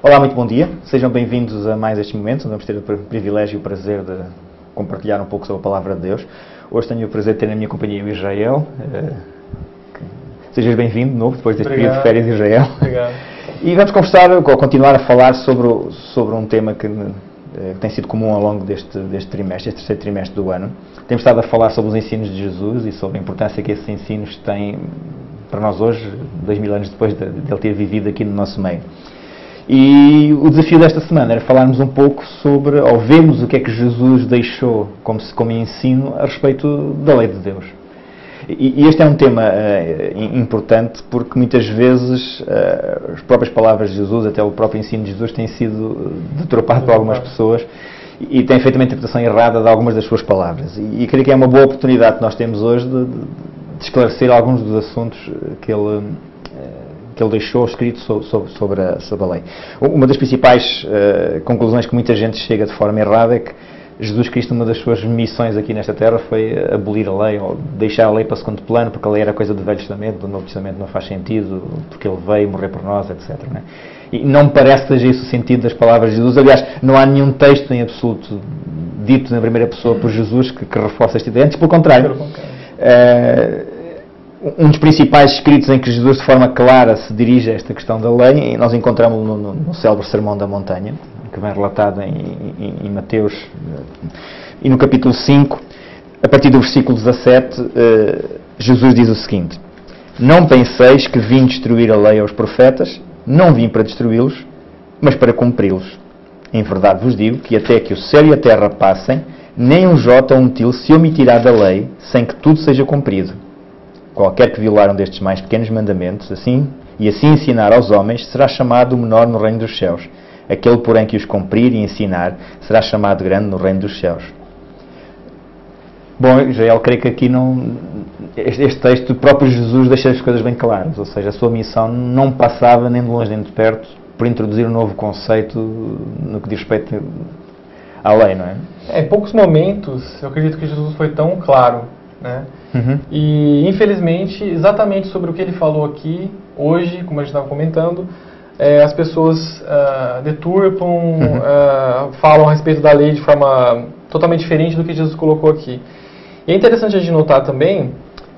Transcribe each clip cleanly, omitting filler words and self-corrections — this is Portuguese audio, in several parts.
Olá, muito bom dia. Sejam bem-vindos a mais este momento, onde vamos ter o privilégio e o prazer de compartilhar um pouco sobre a Palavra de Deus. Hoje tenho o prazer de ter na minha companhia o Israel. Sejas bem-vindo de novo, depois deste período de férias de Israel. Obrigado. E vamos continuar a falar sobre um tema que tem sido comum ao longo deste trimestre, este terceiro trimestre do ano. Temos estado a falar sobre os ensinos de Jesus e sobre a importância que esses ensinos têm para nós hoje, 2000 anos depois de ele ter vivido aqui no nosso meio. E o desafio desta semana era falarmos um pouco sobre, ou vermos o que é que Jesus deixou como ensino a respeito da lei de Deus. E este é um tema importante porque muitas vezes as próprias palavras de Jesus, até o próprio ensino de Jesus, tem sido deturpado por algumas pessoas e tem feito uma interpretação errada de algumas das suas palavras. E creio que é uma boa oportunidade que nós temos hoje de esclarecer alguns dos assuntos que ele deixou escrito sobre a lei. Uma das principais conclusões que muita gente chega de forma errada é que Jesus Cristo, uma das suas missões aqui nesta terra foi abolir a lei, ou deixar a lei para segundo plano, porque a lei era coisa do Velho Testamento, do Novo Testamento não faz sentido, porque ele veio morrer por nós, etc. Não é? E não me parece que seja isso o sentido das palavras de Jesus. Aliás, não há nenhum texto em absoluto dito na primeira pessoa por Jesus que reforce esta ideia. Antes, pelo contrário. Um dos principais escritos em que Jesus de forma clara se dirige a esta questão da lei, nós encontramos no célebre Sermão da Montanha, que vem relatado em Mateus, e no capítulo 5, a partir do versículo 17, Jesus diz o seguinte: não penseis que vim destruir a lei aos profetas, não vim para destruí-los, mas para cumpri-los. Em verdade vos digo que até que o céu e a terra passem, nem um jota ou um til se omitirá da lei, sem que tudo seja cumprido. Qualquer que violar um destes mais pequenos mandamentos, assim ensinar aos homens, será chamado o menor no reino dos céus. Aquele, porém, que os cumprir e ensinar, será chamado grande no reino dos céus. Bom, Israel, creio que aqui este texto, o próprio Jesus deixa as coisas bem claras. Ou seja, a sua missão não passava nem de longe nem de perto por introduzir um novo conceito no que diz respeito à lei, não é? Em poucos momentos, eu acredito que Jesus foi tão claro, né? Uhum. E, infelizmente, exatamente sobre o que ele falou aqui, hoje, como a gente estava comentando, as pessoas deturpam, falam a respeito da lei de forma totalmente diferente do que Jesus colocou aqui. E é interessante a gente notar também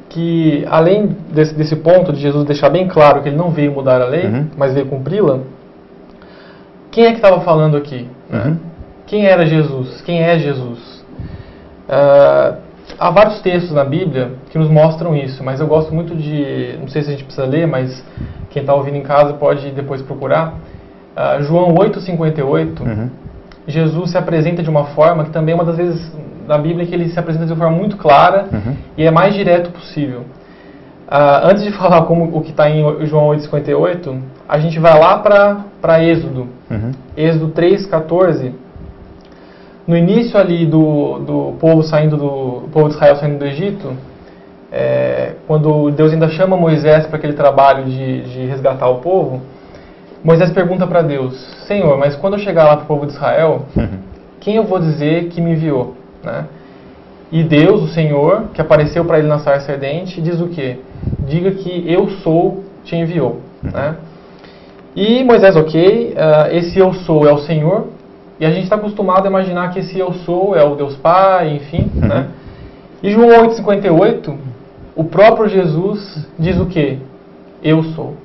que, além desse ponto de Jesus deixar bem claro que ele não veio mudar a lei, mas veio cumpri-la, quem é que estava falando aqui? Quem era Jesus? Quem é Jesus? Há vários textos na Bíblia que nos mostram isso, mas eu gosto muito de... Não sei se a gente precisa ler, mas quem está ouvindo em casa pode depois procurar. João 8,58, Jesus se apresenta de uma forma que também é uma das vezes na Bíblia que ele se apresenta de uma forma muito clara e é mais direto possível. Antes de falar o que está em João 8,58, a gente vai lá para Êxodo. Êxodo 3,14. No início ali do povo de Israel saindo do Egito, quando Deus ainda chama Moisés para aquele trabalho de resgatar o povo, Moisés pergunta para Deus: Senhor, mas quando eu chegar lá para o povo de Israel, quem eu vou dizer que me enviou? Né? E Deus, o Senhor, que apareceu para ele na sarça ardente, diz o quê? Diga que eu sou, te enviou. Né? E Moisés, ok, esse eu sou é o Senhor. E a gente está acostumado a imaginar que esse eu sou é o Deus Pai, enfim. Né? E João 8,58, o próprio Jesus diz o quê? Eu sou.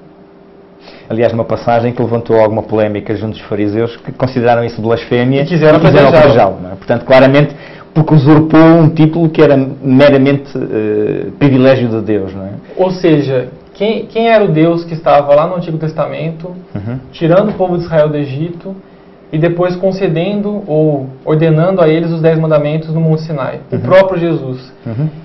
Aliás, uma passagem que levantou alguma polémica junto dos fariseus que consideraram isso blasfémia e quiseram apedrejá-lo. É? Portanto, claramente, porque usurpou um título que era meramente privilégio de Deus. Não é? Ou seja, quem era o Deus que estava lá no Antigo Testamento, tirando o povo de Israel do Egito, e depois concedendo ou ordenando a eles os 10 mandamentos no Monte Sinai. O próprio Jesus.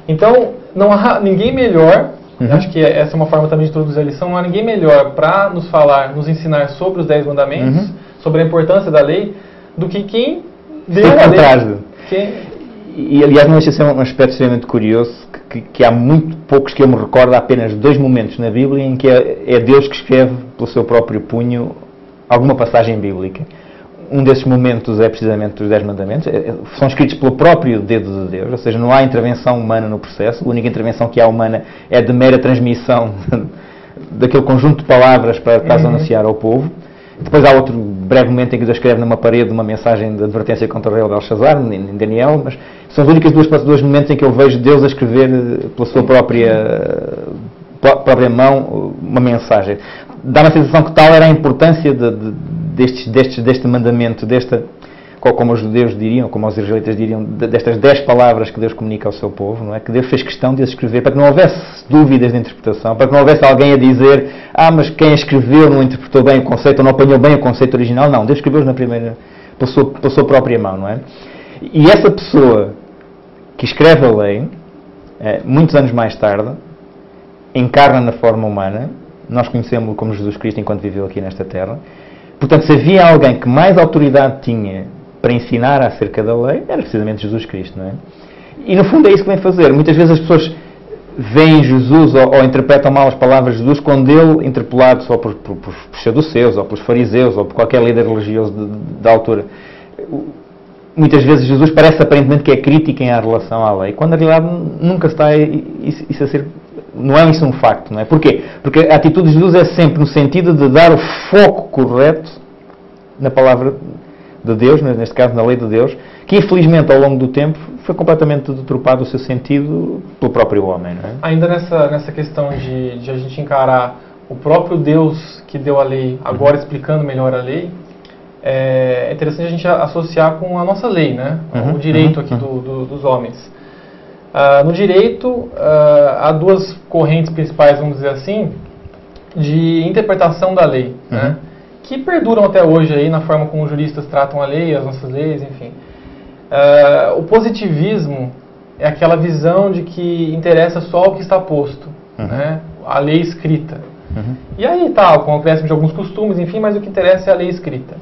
Então, não há ninguém melhor, acho que essa é uma forma também de introduzir a lição, não há ninguém melhor para nos ensinar sobre os 10 mandamentos, sobre a importância da lei, do que quem deu a lei. E, aliás, não deixa de ser um aspecto extremamente curioso, que há muito poucos que eu me recordo, há apenas 2 momentos na Bíblia em que é Deus que escreve pelo seu próprio punho alguma passagem bíblica. Um desses momentos é precisamente os 10 mandamentos, são escritos pelo próprio dedo de Deus, ou seja, não há intervenção humana no processo, a única intervenção que há humana é de mera transmissão daquele conjunto de palavras para anunciar ao povo. Depois há outro breve momento em que Deus escreve numa parede uma mensagem de advertência contra o rei Belshazzar, em Daniel, mas são os únicos dois momentos em que eu vejo Deus a escrever pela sua própria mão uma mensagem. Dá-me a sensação que tal era a importância deste mandamento, como os judeus diriam, como os israelitas diriam, destas 10 palavras que Deus comunica ao seu povo, não é? Que Deus fez questão de as escrever para que não houvesse dúvidas de interpretação, para que não houvesse alguém a dizer mas quem escreveu não interpretou bem o conceito ou não apanhou bem o conceito original. Não, Deus escreveu pela sua própria mão, não é? E essa pessoa que escreve a lei, muitos anos mais tarde, encarna na forma humana. Nós conhecemos-lo como Jesus Cristo enquanto viveu aqui nesta terra. Portanto, se havia alguém que mais autoridade tinha para ensinar acerca da lei, era precisamente Jesus Cristo, não é? E no fundo é isso que vem fazer. Muitas vezes as pessoas veem Jesus ou interpretam mal as palavras de Jesus quando ele, interpelado só por saduceus, ou pelos fariseus, ou por qualquer líder religioso da altura, muitas vezes Jesus parece aparentemente que é crítico em relação à lei, quando na realidade nunca está isso a ser... Não é isso um facto, não é? Porquê? Porque a atitude de Jesus é sempre no sentido de dar o foco correto na palavra de Deus, neste caso na lei de Deus, que infelizmente ao longo do tempo foi completamente deturpado o seu sentido pelo próprio homem, não é? Ainda nessa questão de a gente encarar o próprio Deus que deu a lei, agora explicando melhor a lei, é interessante a gente associar com a nossa lei, né? O direito aqui dos homens. No direito, há duas correntes principais, vamos dizer assim, de interpretação da lei, né? Que perduram até hoje aí na forma como os juristas tratam a lei, as nossas leis, enfim. O positivismo é aquela visão de que interessa só o que está posto, né? A lei escrita. E aí com o acréscimo de alguns costumes, enfim, mas o que interessa é a lei escrita.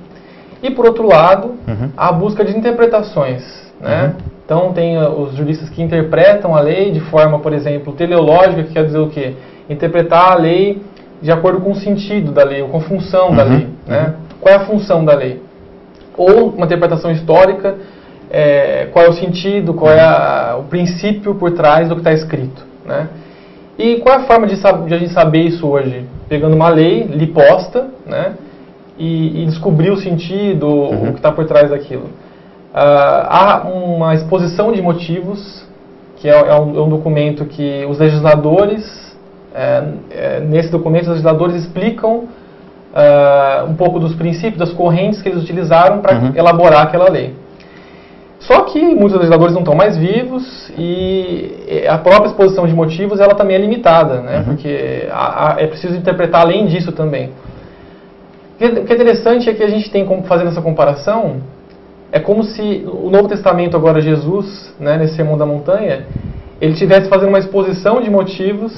E por outro lado, a busca de interpretações, né? Então tem os juristas que interpretam a lei de forma, por exemplo, teleológica, que quer dizer o quê? Interpretar a lei de acordo com o sentido da lei, ou com a função da lei, né? Qual é a função da lei? Ou uma interpretação histórica, qual é o sentido, qual é o princípio por trás do que está escrito, né? E qual é a forma de a gente saber isso hoje? Pegando uma lei, liposta, né? E descobrir o sentido, o que está por trás daquilo. Há uma exposição de motivos, que é um documento que os legisladores, nesse documento os legisladores explicam um pouco dos princípios, das correntes que eles utilizaram para elaborar aquela lei. Só que muitos legisladores não estão mais vivos e a própria exposição de motivos ela também é limitada, né? Porque é preciso interpretar além disso também. O que é interessante é que a gente tem como fazer essa comparação. É como se o Novo Testamento, agora Jesus, né, nesse Sermão da Montanha, ele estivesse fazendo uma exposição de motivos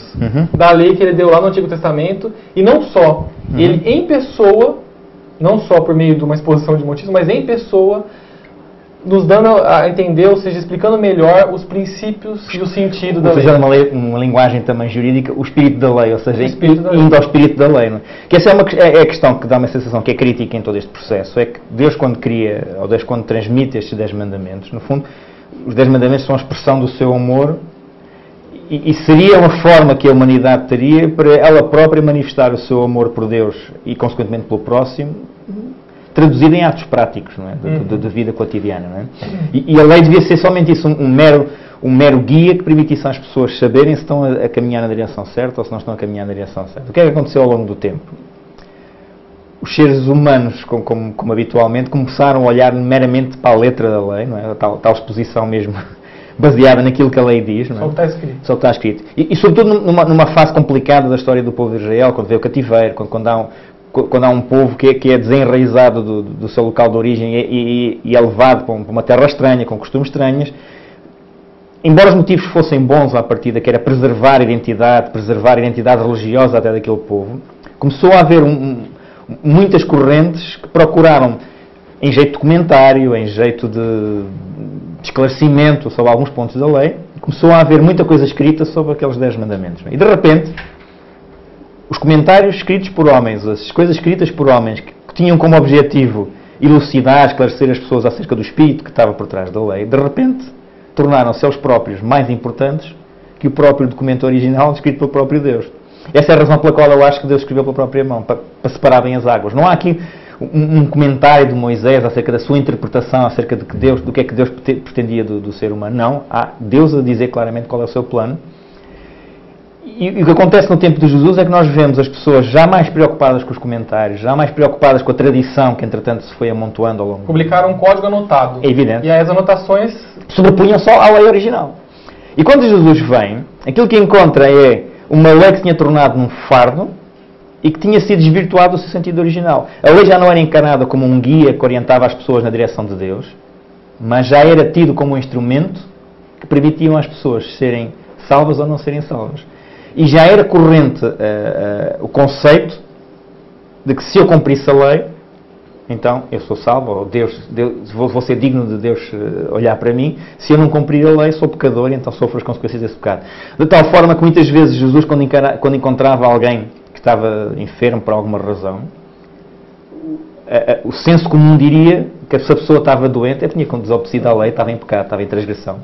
da lei que ele deu lá no Antigo Testamento, e não só, ele em pessoa, não só por meio de uma exposição de motivos, mas em pessoa, nos dando a entender, ou seja, explicando melhor os princípios e o sentido da lei. Ou seja, uma linguagem também jurídica, o espírito da lei, ou seja, indo ao espírito da lei. Não é? Que essa é a questão que dá uma sensação que é crítica em todo este processo, é que Deus quando cria, ou Deus quando transmite estes 10 mandamentos, no fundo, os 10 mandamentos são a expressão do seu amor e seria uma forma que a humanidade teria para ela própria manifestar o seu amor por Deus e, consequentemente, pelo próximo, traduzido em atos práticos, não é? de vida cotidiana. Não é? E a lei devia ser somente isso, um mero guia que permitisse às pessoas saberem se estão a caminhar na direção certa ou se não estão a caminhar na direção certa. O que é que aconteceu ao longo do tempo? Os seres humanos, como habitualmente, começaram a olhar meramente para a letra da lei, não é? A tal exposição mesmo baseada naquilo que a lei diz. Não é? Só o que está escrito. Só o que está escrito. E sobretudo numa fase complicada da história do povo de Israel, quando veio o cativeiro, quando há um povo que é desenraizado do seu local de origem e é levado para uma terra estranha, com costumes estranhos, embora os motivos fossem bons à partida, que era preservar a identidade religiosa até daquele povo, começou a haver muitas correntes que procuraram, em jeito de comentário, em jeito de esclarecimento sobre alguns pontos da lei, começou a haver muita coisa escrita sobre aqueles 10 mandamentos. E de repente, os comentários escritos por homens, as coisas escritas por homens que tinham como objetivo elucidar, esclarecer as pessoas acerca do espírito que estava por trás da lei, de repente tornaram-se eles próprios mais importantes que o próprio documento original escrito pelo próprio Deus. Essa é a razão pela qual eu acho que Deus escreveu pela própria mão, para separar bem as águas. Não há aqui um comentário de Moisés acerca da sua interpretação acerca de do que é que Deus pretendia do ser humano. Não, há Deus a dizer claramente qual é o seu plano. E o que acontece no tempo de Jesus é que nós vemos as pessoas já mais preocupadas com os comentários, já mais preocupadas com a tradição que entretanto se foi amontoando ao longo. Publicaram um código anotado. É evidente. E aí as anotações sobrepunham só à lei original. E quando Jesus vem, aquilo que encontra é uma lei que se tinha tornado num fardo e que tinha sido desvirtuado do seu sentido original. A lei já não era encarnada como um guia que orientava as pessoas na direção de Deus, mas já era tido como um instrumento que permitiam às pessoas serem salvas ou não serem salvas. E já era corrente o conceito de que se eu cumprisse a lei, então eu sou salvo, ou vou ser digno de Deus olhar para mim. Se eu não cumprir a lei, sou pecador e então sofro as consequências desse pecado. De tal forma que muitas vezes Jesus, quando encontrava alguém que estava enfermo por alguma razão, o senso comum diria que se a pessoa estava doente, tinha desobedecido à lei, estava em pecado, estava em transgressão.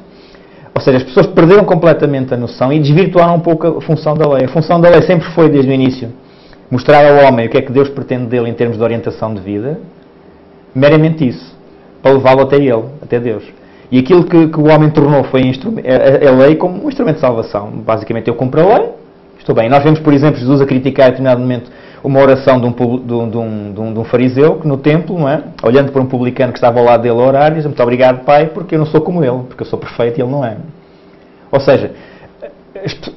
Ou seja, as pessoas perderam completamente a noção e desvirtuaram um pouco a função da lei. A função da lei sempre foi, desde o início, mostrar ao homem o que é que Deus pretende dele em termos de orientação de vida, meramente isso, para levá-lo até ele, até Deus. E aquilo que o homem tornou foi a lei como um instrumento de salvação. Basicamente, eu cumpro a lei, estou bem. Nós vemos, por exemplo, Jesus a criticar, em determinado momento, uma oração de um fariseu, que no templo, não é? Olhando para um publicano que estava ao lado dele a orar, diz: muito obrigado, Pai, porque eu não sou como ele, porque eu sou perfeito e ele não é. Ou seja,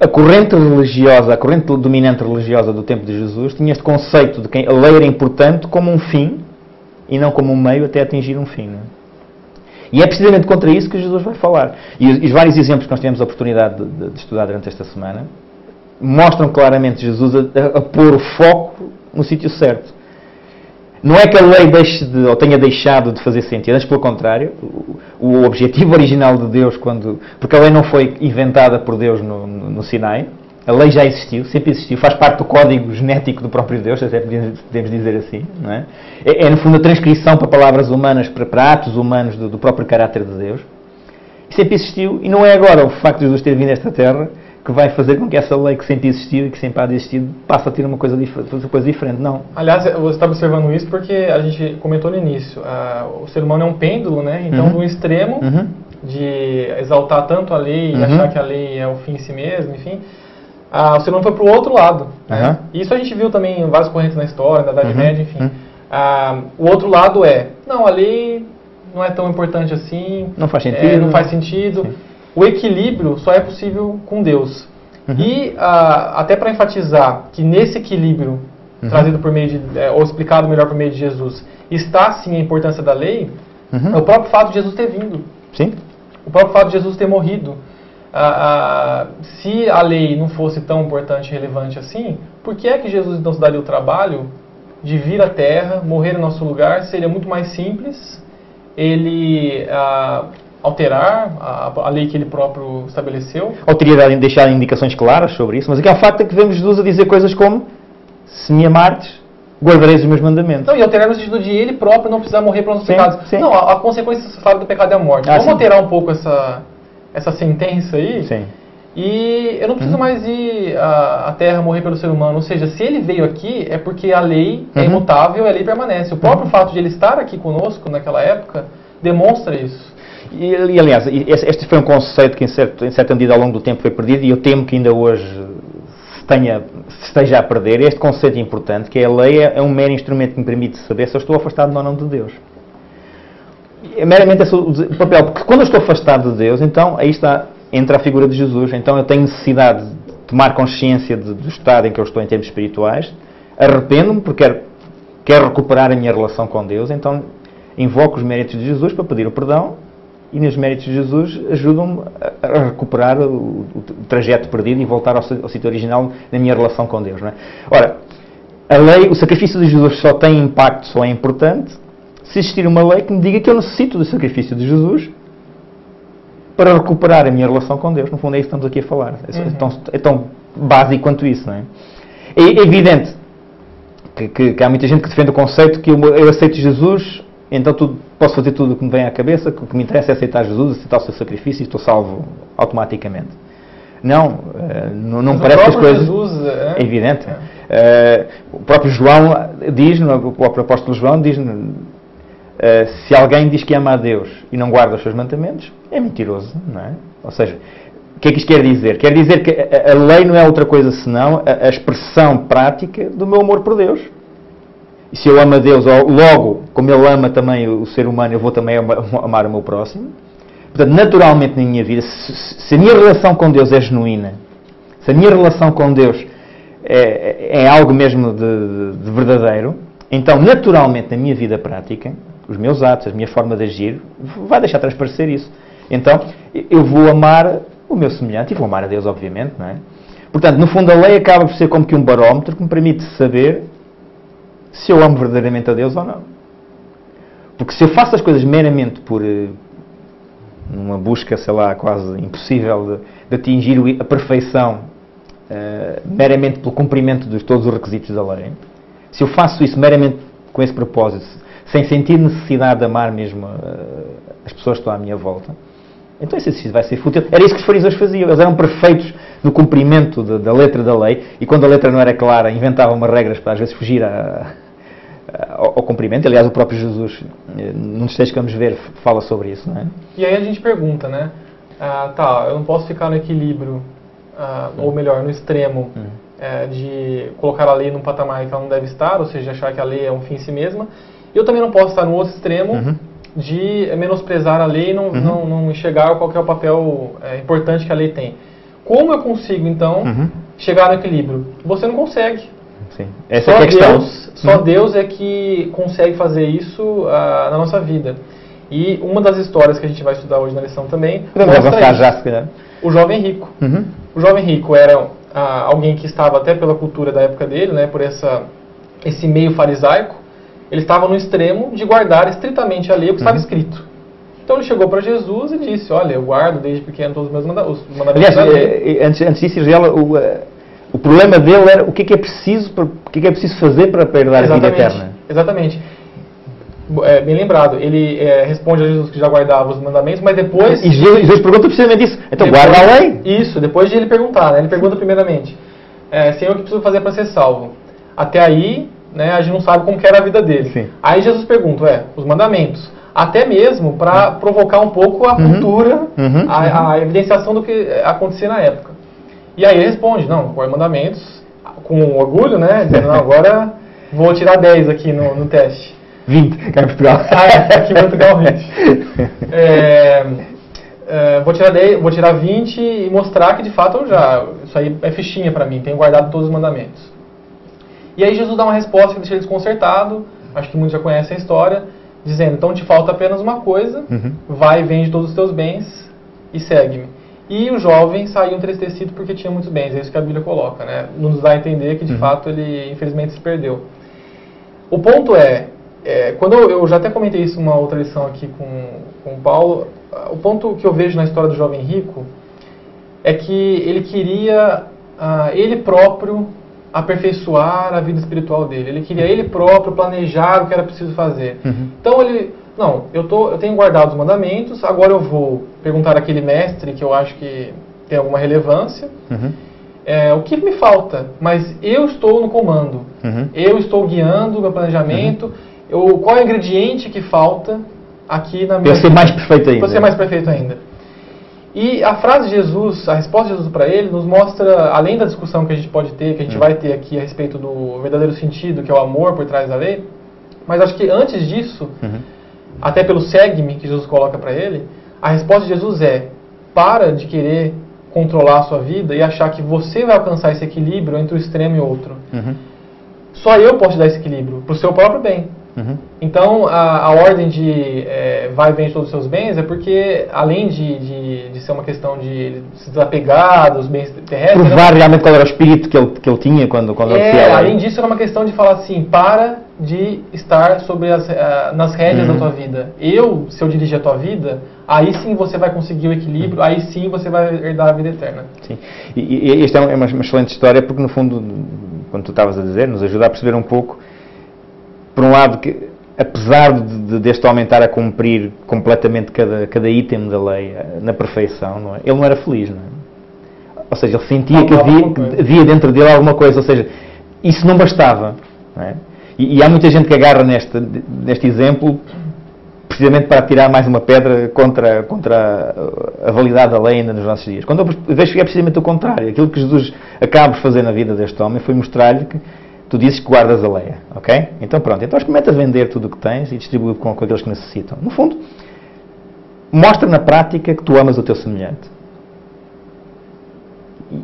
a corrente religiosa, a corrente dominante religiosa do tempo de Jesus tinha este conceito de que a lei era importante como um fim e não como um meio até atingir um fim. Não é? E é precisamente contra isso que Jesus vai falar. E os vários exemplos que nós tivemos a oportunidade de estudar durante esta semana mostram claramente Jesus a pôr o foco no sítio certo. Não é que a lei ou tenha deixado de fazer sentido, antes pelo contrário, o objetivo original de Deus, porque a lei não foi inventada por Deus no Sinai, a lei já existiu, sempre existiu, faz parte do código genético do próprio Deus, até podemos dizer assim, não é? É no fundo a transcrição para palavras humanas, para atos humanos do próprio caráter de Deus, e sempre existiu, e não é agora o facto de Jesus ter vindo a esta terra que vai fazer com que essa lei que sempre existiu e que sempre há existido passe a ter uma coisa diferente. Não. Aliás, você está observando isso porque a gente comentou no início. O ser humano é um pêndulo, né? Então, do extremo de exaltar tanto a lei e achar que a lei é o fim em si mesmo, enfim, o ser humano foi para o outro lado. Né? Isso a gente viu também em várias correntes na história, da Idade Média, enfim. O outro lado não, a lei não é tão importante assim. Não faz sentido. Não faz sentido. Sim. O equilíbrio só é possível com Deus. E até para enfatizar que nesse equilíbrio trazido por meio ou explicado melhor por meio de Jesus, está sim a importância da lei, é o próprio fato de Jesus ter vindo. Sim. O próprio fato de Jesus ter morrido. Se a lei não fosse tão importante e relevante assim, por que é que Jesus então se daria o trabalho de vir à Terra, morrer em nosso lugar? Seria muito mais simples ele alterar a lei que ele próprio estabeleceu. Ou teria deixado indicações claras sobre isso, mas aqui é o facto é que vemos Jesus a dizer coisas como: se me amardes, guardareis os meus mandamentos. Não, e alterar no sentido de ele próprio não precisar morrer pelos nossos pecados. Sim. Não, a consequência do pecado é a morte. Vamos alterar um pouco essa sentença aí. Sim. E eu não preciso mais ir à Terra morrer pelo ser humano. Ou seja, se ele veio aqui, é porque a lei é imutável e a lei permanece. O próprio fato de ele estar aqui conosco naquela época demonstra isso. E aliás, este foi um conceito que em certa medida ao longo do tempo foi perdido, e eu temo que ainda hoje se esteja a perder. Este conceito importante, que a lei é um mero instrumento que me permite saber se eu estou afastado ou não de Deus. É meramente esse o papel, porque quando eu estou afastado de Deus, então aí entra a figura de Jesus. Então eu tenho necessidade de tomar consciência do estado em que eu estou em termos espirituais, arrependo-me porque quero recuperar a minha relação com Deus, então invoco os méritos de Jesus para pedir o perdão, e nos méritos de Jesus ajudam-me a recuperar o trajeto perdido e voltar ao sítio original na minha relação com Deus. Não é? Ora, a lei, o sacrifício de Jesus só tem impacto, só é importante, se existir uma lei que me diga que eu necessito do sacrifício de Jesus para recuperar a minha relação com Deus. No fundo é isso que estamos aqui a falar. É tão básico quanto isso. Não é? É evidente que há muita gente que defende o conceito que eu aceito Jesus, então posso fazer tudo o que me vem à cabeça, que o que me interessa é aceitar Jesus, aceitar o seu sacrifício e estou salvo automaticamente. Não parece que as coisas... Jesus, é evidente. O próprio João diz, o próprio apóstolo João diz, se alguém diz que ama a Deus e não guarda os seus mandamentos, é mentiroso, não é? Ou seja, o que é que isto quer dizer? Quer dizer que a lei não é outra coisa senão a expressão prática do meu amor por Deus. E se eu amo a Deus, logo, como Ele ama também o ser humano, eu vou também amar o meu próximo. Portanto, naturalmente na minha vida, se a minha relação com Deus é genuína, se a minha relação com Deus é algo mesmo de verdadeiro, então naturalmente na minha vida prática, os meus atos, a minha forma de agir, vai deixar transparecer isso. Então, eu vou amar o meu semelhante e vou amar a Deus, obviamente, não é? Portanto, no fundo, a lei acaba por ser como que um barómetro que me permite saber se eu amo verdadeiramente a Deus ou não. Porque se eu faço as coisas meramente por numa busca, sei lá, quase impossível de atingir a perfeição, meramente pelo cumprimento de todos os requisitos da lei, se eu faço isso meramente com esse propósito, sem sentir necessidade de amar mesmo as pessoas que estão à minha volta, então esse exercício vai ser fútil. Era isso que os fariseus faziam. Eles eram perfeitos no cumprimento da letra da lei, e quando a letra não era clara, inventavam umas regras para às vezes fugir ao cumprimento. Aliás, o próprio Jesus, num dos textos que vamos ver, fala sobre isso, não é? E aí a gente pergunta, né? Eu não posso ficar no equilíbrio, ou melhor, no extremo, de colocar a lei num patamar que ela não deve estar, ou seja, achar que a lei é um fim em si mesma. E eu também não posso estar no outro extremo, de menosprezar a lei e não enxergar qual que é o papel importante que a lei tem. Como eu consigo, então, chegar no equilíbrio? Você não consegue. Sim. Essa é a questão. Só Deus é que consegue fazer isso na nossa vida. E uma das histórias que a gente vai estudar hoje na lição também... Podemos avançar já, se calhar. O jovem rico. O jovem rico era alguém que estava até pela cultura da época dele, né, por esse meio farisaico. Ele estava no extremo de guardar estritamente a lei, o que estava escrito. Então ele chegou para Jesus e disse, olha, eu guardo desde pequeno todos os meus mandamentos. Aliás, antes disso, o problema dele era o que é preciso fazer para herdar a vida eterna. Exatamente. Bem lembrado, ele responde a Jesus que já guardava os mandamentos, mas depois... E Jesus pergunta precisamente isso. Então guarda a lei? Isso, depois de ele perguntar, né? Ele pergunta primeiramente, Senhor, o que preciso fazer para ser salvo? Até aí... né, a gente não sabe como que era a vida dele. Sim. Aí Jesus pergunta, os mandamentos, até mesmo para provocar um pouco a cultura, a evidenciação do que acontecia na época. E aí ele responde, não, os mandamentos, com orgulho, né, dizendo, não, agora vou tirar 10 aqui no teste. 20, cá em Portugal. Aqui em Portugal 20. Vou tirar 20 e mostrar que de fato isso aí é fichinha para mim, tenho guardado todos os mandamentos. E aí Jesus dá uma resposta que deixa ele desconcertado, acho que muitos já conhecem a história, dizendo, então te falta apenas uma coisa, vai, vende todos os teus bens e segue-me. E o jovem saiu entristecido porque tinha muitos bens, é isso que a Bíblia coloca, né? Nos dá a entender que de fato ele infelizmente se perdeu. O ponto quando eu já até comentei isso numa outra lição aqui com o Paulo, o ponto que eu vejo na história do jovem rico é que ele queria, ele próprio, aperfeiçoar a vida espiritual dele. Ele queria ele próprio planejar o que era preciso fazer. Então eu tenho guardado os mandamentos, agora eu vou perguntar àquele mestre que eu acho que tem alguma relevância, o que me falta, mas eu estou no comando, eu estou guiando o meu planejamento, qual é o ingrediente que falta aqui na minha vida? Para ser mais perfeito ainda. Para ser mais perfeito ainda. E a frase de Jesus, a resposta de Jesus para ele, nos mostra, além da discussão que a gente pode ter, que a gente vai ter aqui a respeito do verdadeiro sentido, que é o amor por trás da lei, mas acho que antes disso, até pelo segue-me que Jesus coloca para ele, a resposta de Jesus para de querer controlar a sua vida e achar que você vai alcançar esse equilíbrio entre o extremo e outro. Só eu posso te dar esse equilíbrio, para o seu próprio bem. Então, a ordem de vai e vende todos os seus bens é porque, além de ser uma questão de se desapegar dos bens terrestres... Provar realmente qual era o espírito que ele tinha quando além disso, era uma questão de falar assim, para de estar sobre nas rédeas da tua vida. Se eu dirigir a tua vida, aí sim você vai conseguir o equilíbrio, aí sim você vai herdar a vida eterna. Sim. E esta é uma excelente história, porque no fundo, quando tu estavas a dizer, nos ajuda a perceber um pouco, por um lado, que apesar deste homem estar a cumprir completamente cada item da lei na perfeição, não é? Ele não era feliz, não é? Ou seja, ele sentia que havia dentro dele alguma coisa. Ou seja, isso não bastava. Não é? E há muita gente que agarra neste exemplo precisamente para tirar mais uma pedra contra a validade da lei ainda nos nossos dias. Quando eu vejo que é precisamente o contrário. Aquilo que Jesus acaba de fazer na vida deste homem foi mostrar-lhe que tu dizes que guardas a lei, ok? Então pronto, então experimenta vender tudo o que tens e distribui com aqueles que necessitam. No fundo, mostra na prática que tu amas o teu semelhante.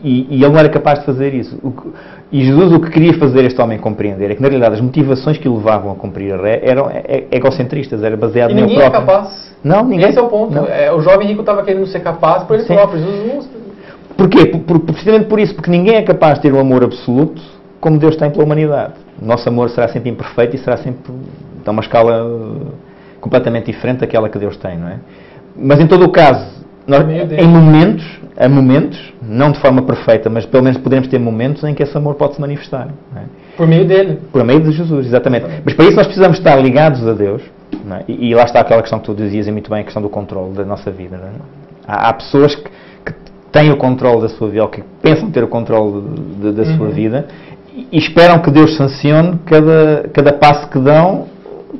E ele não era capaz de fazer isso. E Jesus o que queria fazer este homem compreender é que na realidade as motivações que o levavam a cumprir a lei eram egocentristas, era baseado no próprio. E ninguém é capaz. Não, ninguém. Esse é o ponto. O jovem rico estava querendo ser capaz por ele próprio. Jesus não... Porquê? Precisamente por isso, porque ninguém é capaz de ter um amor absoluto como Deus tem pela humanidade. O nosso amor será sempre imperfeito e será sempre a uma escala completamente diferente daquela que Deus tem, não é? Mas em todo o caso, nós, há momentos, não de forma perfeita, mas pelo menos podemos ter momentos em que esse amor pode se manifestar. Não é? Por meio dele. Por meio de Jesus, exatamente. Mas para isso nós precisamos estar ligados a Deus. Não é? E lá está aquela questão que tu dizias muito bem, a questão do controle da nossa vida. Não é? Há pessoas que têm o controle da sua vida, ou que pensam ter o controle da sua vida, e esperam que Deus sancione cada passo que dão,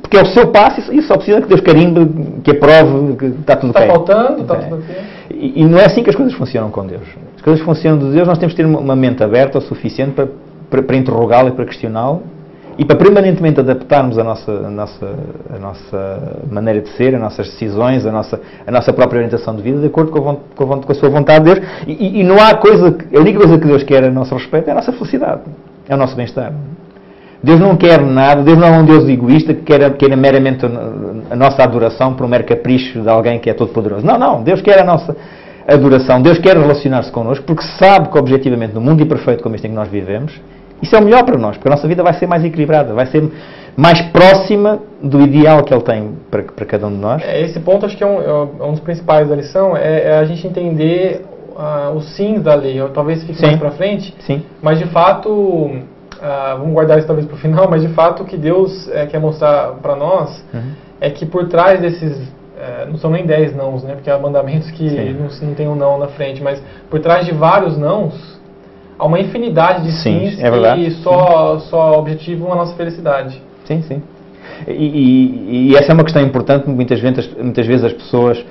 porque é o seu passo e só precisa que Deus carimbe, que aprove, que está tudo bem. Está faltando, está tudo ok. E não é assim que as coisas funcionam com Deus. As coisas funcionam de Deus, nós temos que ter uma mente aberta o suficiente para interrogá-lo e para questioná-lo e para permanentemente adaptarmos a nossa maneira de ser, as nossas decisões, a nossa própria orientação de vida de acordo com a sua vontade de Deus. E não há coisa, a única coisa que Deus quer a nosso respeito é a nossa felicidade, é o nosso bem-estar. Deus não quer nada, Deus não é um Deus egoísta que queira meramente a nossa adoração por um mero capricho de alguém que é todo poderoso. Não, Deus quer a nossa adoração, Deus quer relacionar-se connosco porque sabe que objetivamente no mundo imperfeito como este em que nós vivemos, isso é o melhor para nós, porque a nossa vida vai ser mais equilibrada, vai ser mais próxima do ideal que Ele tem para cada um de nós. Esse ponto acho que é um dos principais da lição, é a gente entender os sims da lei, talvez fique mais para frente, mas de fato... vamos guardar isso talvez para o final, mas de fato o que Deus quer mostrar para nós é que por trás desses, não são nem 10 nãos, né, porque há mandamentos que não tem um não na frente, mas por trás de vários nãos há uma infinidade de sims que só objetivam a nossa felicidade. Sim. E essa é uma questão importante, muitas vezes as pessoas,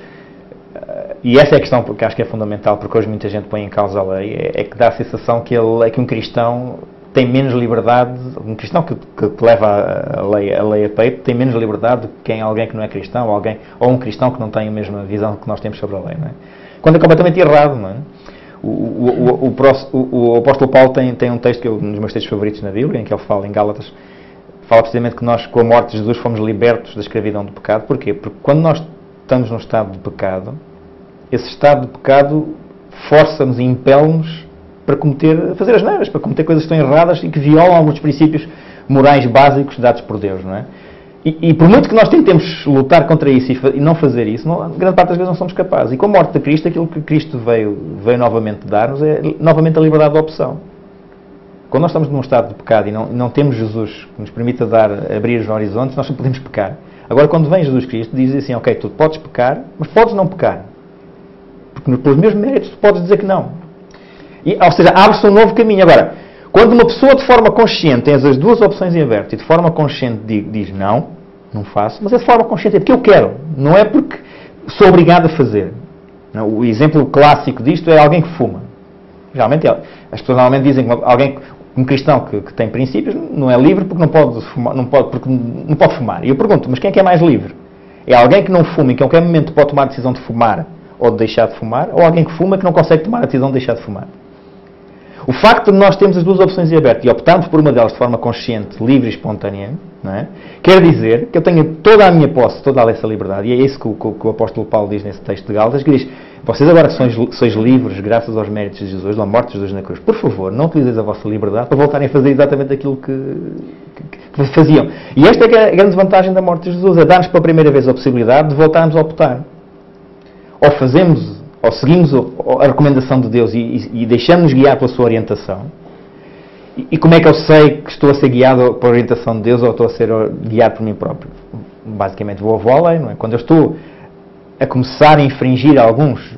e essa é a questão que acho que é fundamental, porque hoje muita gente põe em causa a lei, é que dá a sensação que um cristão tem menos liberdade, um cristão que leva a lei a peito tem menos liberdade do que alguém que não é cristão, ou um cristão que não tem a mesma visão que nós temos sobre a lei, não é? Quando é completamente errado, não é? O apóstolo Paulo tem um texto que é um dos meus textos favoritos na Bíblia, em que ele fala, em Gálatas, fala precisamente que nós, com a morte de Jesus, fomos libertos da escravidão do pecado. Porquê? Porque quando nós estamos num estado de pecado, esse estado de pecado força-nos e impele-nos para fazer as neiras, para cometer coisas que estão erradas e que violam alguns princípios morais básicos dados por Deus, não é? E por muito que nós tentemos lutar contra isso e não fazer isso, grande parte das vezes não somos capazes. E com a morte de Cristo, aquilo que Cristo veio novamente dar-nos é novamente a liberdade de opção. Quando nós estamos num estado de pecado e não temos Jesus que nos permita abrir os horizontes, nós só podemos pecar. Agora, quando vem Jesus Cristo, diz assim, ok, tu podes pecar, mas podes não pecar. Porque pelos meus méritos tu podes dizer que não. Ou seja, abre-se um novo caminho. Agora, quando uma pessoa de forma consciente tem as duas opções em aberto e de forma consciente diz não faço, mas é de forma consciente, é porque eu quero, não é porque sou obrigado a fazer. O exemplo clássico disto é alguém que fuma. Geralmente, as pessoas normalmente dizem que um cristão que tem princípios não é livre porque não pode fumar. E eu pergunto, mas quem é que é mais livre? É alguém que não fuma e que a qualquer momento pode tomar a decisão de fumar ou de deixar de fumar, ou alguém que fuma que não consegue tomar a decisão de deixar de fumar? O facto de nós termos as duas opções em aberto e optarmos por uma delas de forma consciente, livre e espontânea, não é? Quer dizer que eu tenho toda a minha posse, toda essa liberdade, e é isso que o apóstolo Paulo diz nesse texto de Gálatas, que diz, vocês agora sois livres graças aos méritos de Jesus, da morte de Jesus na cruz. Por favor, não utilizeis a vossa liberdade para voltarem a fazer exatamente aquilo que faziam. E esta é a grande vantagem da morte de Jesus, é dar-nos pela primeira vez a possibilidade de voltarmos a optar. Ou seguimos a recomendação de Deus e deixamos-nos guiar pela sua orientação. E como é que eu sei que estou a ser guiado pela orientação de Deus ou estou a ser guiado por mim próprio? Basicamente vou à lei, não é? Quando eu estou a começar a infringir alguns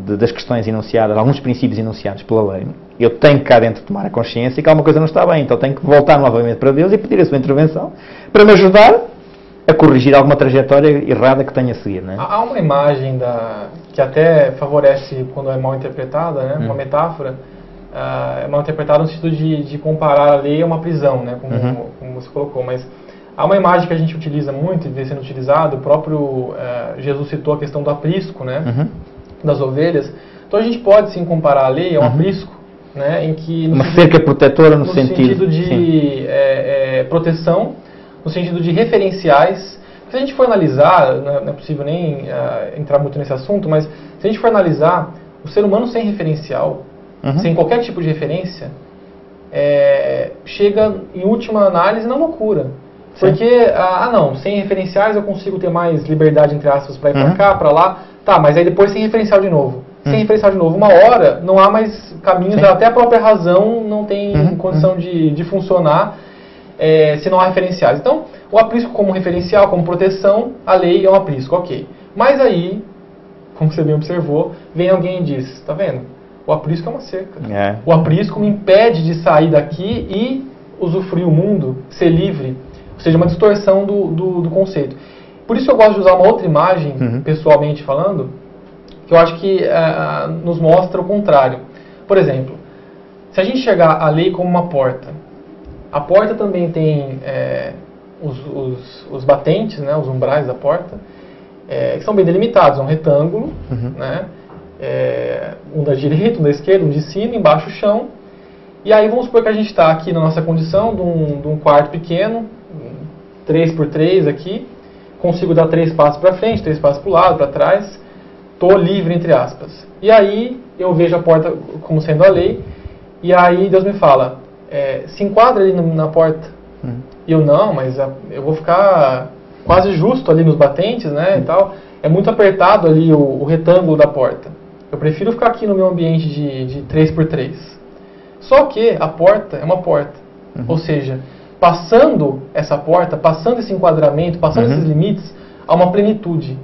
das questões enunciadas, alguns princípios enunciados pela lei, eu tenho que cá dentro tomar a consciência que alguma coisa não está bem, então tenho que voltar novamente para Deus e pedir a sua intervenção para me ajudar a corrigir alguma trajetória errada que tenha a seguir. Né? Há uma imagem que até favorece quando é mal interpretada, né? Uma metáfora, é mal interpretada no sentido de comparar a lei a uma prisão, né? Como você colocou, mas há uma imagem que a gente utiliza muito e vem sendo utilizado, o próprio Jesus citou a questão do aprisco, né? Das ovelhas. Então a gente pode sim comparar a lei a um aprisco, né? Em que, uma cerca protetora no sentido de proteção, no sentido de referenciais. Se a gente for analisar, não é possível nem entrar muito nesse assunto, mas se a gente for analisar, o ser humano sem referencial, sem qualquer tipo de referência, chega, em última análise, na loucura. Porque, não, sem referenciais eu consigo ter mais liberdade, entre aspas, para ir para cá, para lá. Tá, mas aí depois sem referencial de novo. Sem referencial de novo. Uma hora não há mais caminhos, até a própria razão não tem condição de funcionar se não há referenciais. Então, o aprisco como referencial, como proteção, a lei é um aprisco, ok. Mas aí, como você bem observou, vem alguém e diz, tá vendo? O aprisco é uma cerca. O aprisco me impede de sair daqui e usufruir o mundo, ser livre. Ou seja, uma distorção do conceito. Por isso eu gosto de usar uma outra imagem, pessoalmente falando, que eu acho que nos mostra o contrário. Por exemplo, se a gente enxergar a lei como uma porta, a porta também tem os batentes, né, os umbrais da porta, que são bem delimitados, é um retângulo, né, um da direita, um da esquerda, um de cima, embaixo o chão. E aí vamos supor que a gente está aqui na nossa condição de um quarto pequeno, 3x3 aqui, consigo dar 3 passos para frente, 3 passos para o lado, para trás, estou livre, entre aspas. E aí eu vejo a porta como sendo a lei, e aí Deus me fala, se enquadra ali na porta. E eu, não, mas eu vou ficar quase justo ali nos batentes, né, e tal. É muito apertado ali o retângulo da porta. Eu prefiro ficar aqui no meu ambiente de 3x3. Só que a porta é uma porta. Ou seja, passando essa porta, passando esse enquadramento, passando esses limites, há uma plenitude.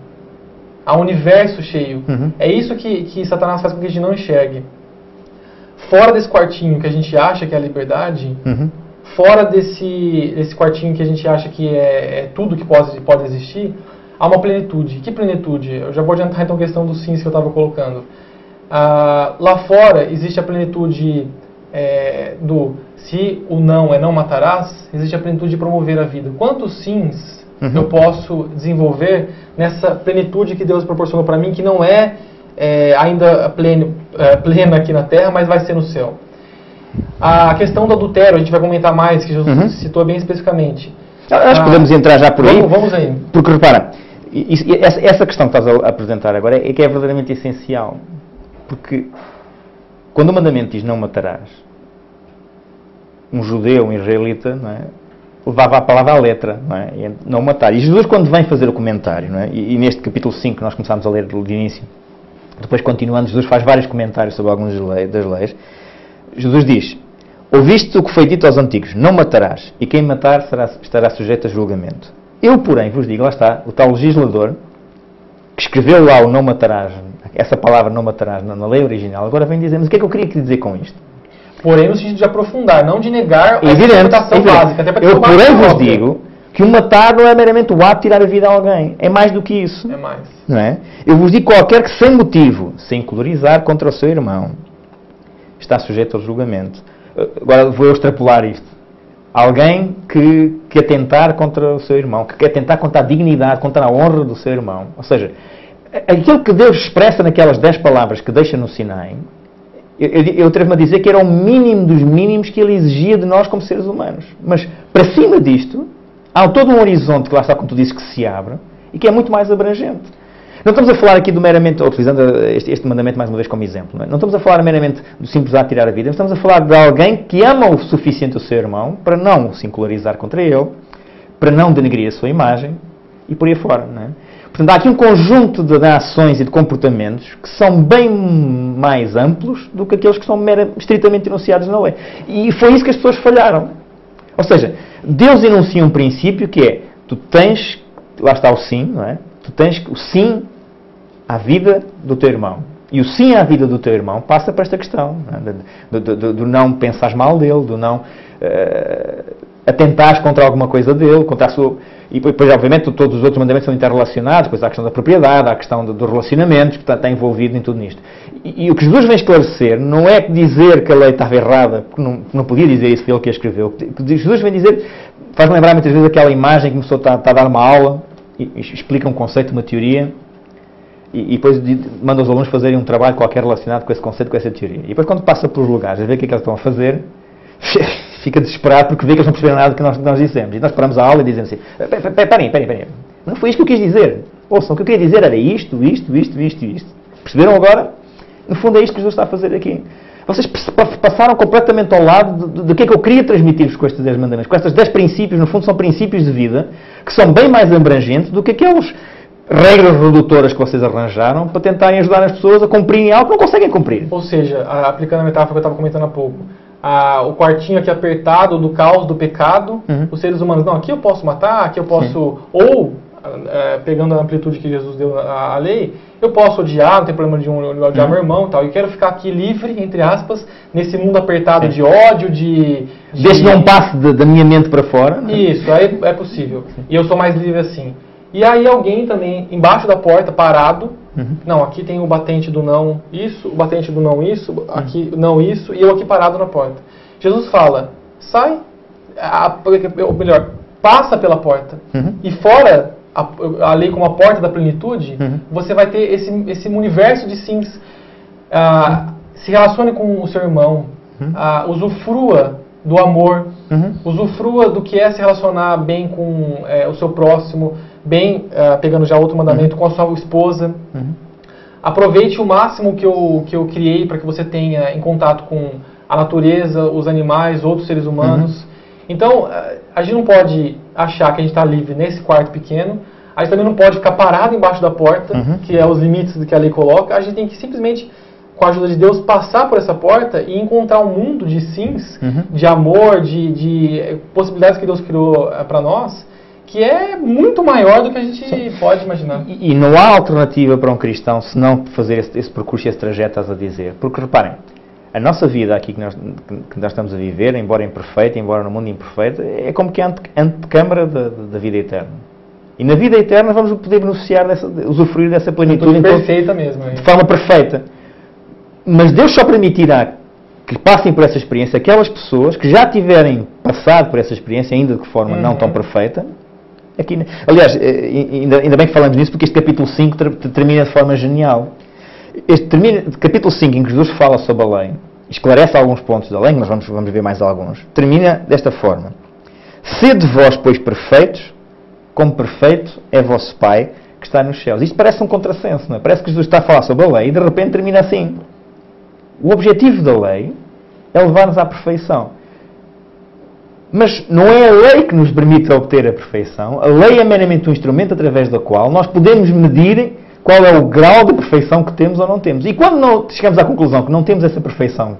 Há um universo cheio. É isso que Satanás faz com que a gente não enxergue. Fora desse quartinho que a gente acha que é a liberdade, fora desse quartinho que a gente acha que é tudo que pode existir, há uma plenitude. Que plenitude? Eu já vou adiantar então a questão dos sims que eu estava colocando. Lá fora existe a plenitude se o não é não matarás, existe a plenitude de promover a vida. Quantos sims eu posso desenvolver nessa plenitude que Deus proporcionou para mim, que não é ainda plena aqui na terra, mas vai ser no céu. A questão do adultério, a gente vai comentar mais, que Jesus citou bem especificamente. Acho que podemos entrar já por aí. Vamos aí. Porque, repara, essa questão que estás a apresentar agora é que é verdadeiramente essencial. Porque quando o mandamento diz não matarás, um judeu, um israelita, não é, levava a palavra à letra, não é? Não matar. E Jesus, quando vem fazer o comentário, não é? E neste capítulo 5 que nós começámos a ler do início, depois continuando, Jesus faz vários comentários sobre algumas das leis. Jesus diz, ouviste o que foi dito aos antigos, não matarás, e quem matar estará sujeito a julgamento. Eu, porém, vos digo, lá está, o tal legislador, que escreveu lá o não matarás, essa palavra não matarás na lei original, agora vem dizer, mas o que é que eu queria dizer com isto? Porém, no sentido de aprofundar, não de negar a interpretação básica. Até eu, porém, vos digo que o matar não é meramente o ato de tirar a vida a alguém. É mais do que isso. É mais. Não é? Eu vos digo qualquer que sem motivo, sem colorizar contra o seu irmão, está sujeito ao julgamento. Agora vou eu extrapolar isto. Alguém que atentar contra o seu irmão, que quer atentar contra a dignidade, contra a honra do seu irmão. Ou seja, aquilo que Deus expressa naquelas 10 palavras que deixa no Sinai, eu atrevo-me a dizer que era o mínimo dos mínimos que ele exigia de nós como seres humanos. Mas, para cima disto, há todo um horizonte, que lá está, como tu dizes, que se abre e que é muito mais abrangente. Não estamos a falar aqui do meramente, utilizando este mandamento mais uma vez como exemplo, não estamos a falar meramente do simples ato de tirar a vida, estamos a falar de alguém que ama o suficiente o seu irmão para não o singularizar contra ele, para não denegrir a sua imagem e por aí fora. Não é? Portanto, há aqui um conjunto de ações e de comportamentos que são bem mais amplos do que aqueles que são estritamente enunciados na lei. E foi isso que as pessoas falharam. Ou seja, Deus enuncia um princípio que é, tu tens, lá está o sim, não é? Tu tens o sim à vida do teu irmão. E o sim à vida do teu irmão passa por esta questão, do não pensares mal dele, do não atentares contra alguma coisa dele, contra a sua... E depois, obviamente, todos os outros mandamentos são interrelacionados, depois há a questão da propriedade, há a questão dos relacionamentos, que está envolvido em tudo nisto. E o que Jesus vem esclarecer não é dizer que a lei estava errada, porque não podia dizer isso, foi ele que a escreveu. O que Jesus vem dizer, faz-me lembrar muitas vezes aquela imagem que começou a dar uma aula, e explica um conceito, uma teoria, e depois manda os alunos fazerem um trabalho qualquer relacionado com esse conceito, com essa teoria. E depois, quando passa pelos lugares, a ver o que é que eles estão a fazer, fica desesperado porque vê que eles não perceberam nada do que nós dissemos. E nós paramos a aula e dizemos assim, parem. Não foi isto que eu quis dizer. Ouçam, o que eu queria dizer era isto. Perceberam agora? No fundo é isto que Jesus está a fazer aqui. Vocês passaram completamente ao lado do que é que eu queria transmitir-vos com estes 10 mandamentos. Com estes 10 princípios, no fundo são princípios de vida, que são bem mais abrangentes do que aquelas regras redutoras que vocês arranjaram para tentarem ajudar as pessoas a cumprirem algo que não conseguem cumprir. Ou seja, aplicando a metáfora que eu estava comentando há pouco, o quartinho aqui apertado do caos, do pecado, os seres humanos, não, aqui eu posso matar, aqui eu posso, ou, pegando a amplitude que Jesus deu à lei, eu posso odiar, não tem problema de odiar meu irmão e tal, eu quero ficar aqui livre, entre aspas, nesse mundo apertado de ódio, Desde não passe da minha mente para fora. Isso, aí é possível. E eu sou mais livre assim. E aí alguém também, embaixo da porta, parado, não, aqui tem o batente do não isso, o batente do não isso, aqui não isso, e eu aqui parado na porta. Jesus fala, sai, ou melhor, passa pela porta. E fora, a lei como a porta da plenitude, você vai ter esse universo de sims. Se relacione com o seu irmão, usufrua do amor, usufrua do que é se relacionar bem com o seu próximo, bem, pegando já outro mandamento, com a sua esposa. Aproveite o máximo que eu criei para que você tenha em contato com a natureza, os animais, outros seres humanos. Então, a gente não pode achar que a gente está livre nesse quarto pequeno, a gente também não pode ficar parado embaixo da porta, que é os limites que a lei coloca. A gente tem que simplesmente, com a ajuda de Deus, passar por essa porta e encontrar um mundo de sims, de amor, de possibilidades que Deus criou para nós, que é muito maior do que a gente pode imaginar. E não há alternativa para um cristão se não fazer esse percurso e esse trajeto, estás a dizer. Porque, reparem, a nossa vida aqui que nós estamos a viver, embora imperfeita, embora no mundo imperfeito, é como que a antecâmara da vida eterna. E na vida eterna vamos poder beneficiar, usufruir dessa plenitude perfeita mesmo, de forma perfeita. Mas Deus só permitirá que passem por essa experiência aquelas pessoas que já tiverem passado por essa experiência, ainda de forma não tão perfeita. Aqui, aliás, ainda bem que falamos nisso, porque este capítulo 5 termina de forma genial. Capítulo 5, em que Jesus fala sobre a lei, esclarece alguns pontos da lei, mas vamos ver mais alguns, termina desta forma: sede vós, pois, perfeitos, como perfeito é vosso Pai que está nos céus. Isto parece um contrassenso, não é? Parece que Jesus está a falar sobre a lei e de repente termina assim. O objetivo da lei é levar-nos à perfeição. Mas não é a lei que nos permite obter a perfeição. A lei é meramente um instrumento através do qual nós podemos medir qual é o grau de perfeição que temos ou não temos. E quando não chegamos à conclusão que não temos essa perfeição,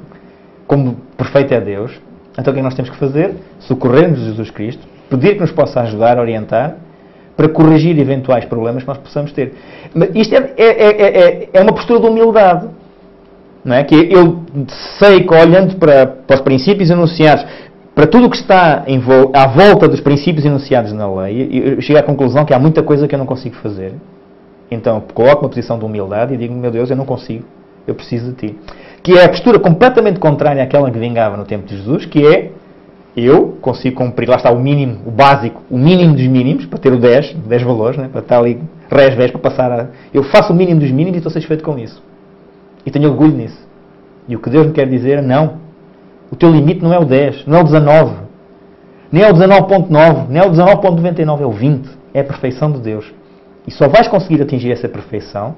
como perfeito é Deus, então o que nós temos que fazer? Socorrer-nos de Jesus Cristo, pedir que nos possa ajudar, orientar, para corrigir eventuais problemas que nós possamos ter. Mas isto é uma postura de humildade. Não é? Que eu sei que, olhando para os princípios enunciados, para tudo o que está à volta dos princípios enunciados na lei, eu chego à conclusão que há muita coisa que eu não consigo fazer. Então, coloco uma posição de humildade e digo, meu Deus, eu não consigo, eu preciso de Ti. Que é a postura completamente contrária àquela que vingava no tempo de Jesus, que é, eu consigo cumprir, lá está o mínimo, o básico, o mínimo dos mínimos, para ter o 10 valores, né? Para estar ali, res, ves, para passar a... Eu faço o mínimo dos mínimos e estou satisfeito com isso. E tenho orgulho nisso. E o que Deus me quer dizer é, não. O teu limite não é o 10, não é o 19, nem é o 19.9, nem é o 19.99, é o 20. É a perfeição de Deus. E só vais conseguir atingir essa perfeição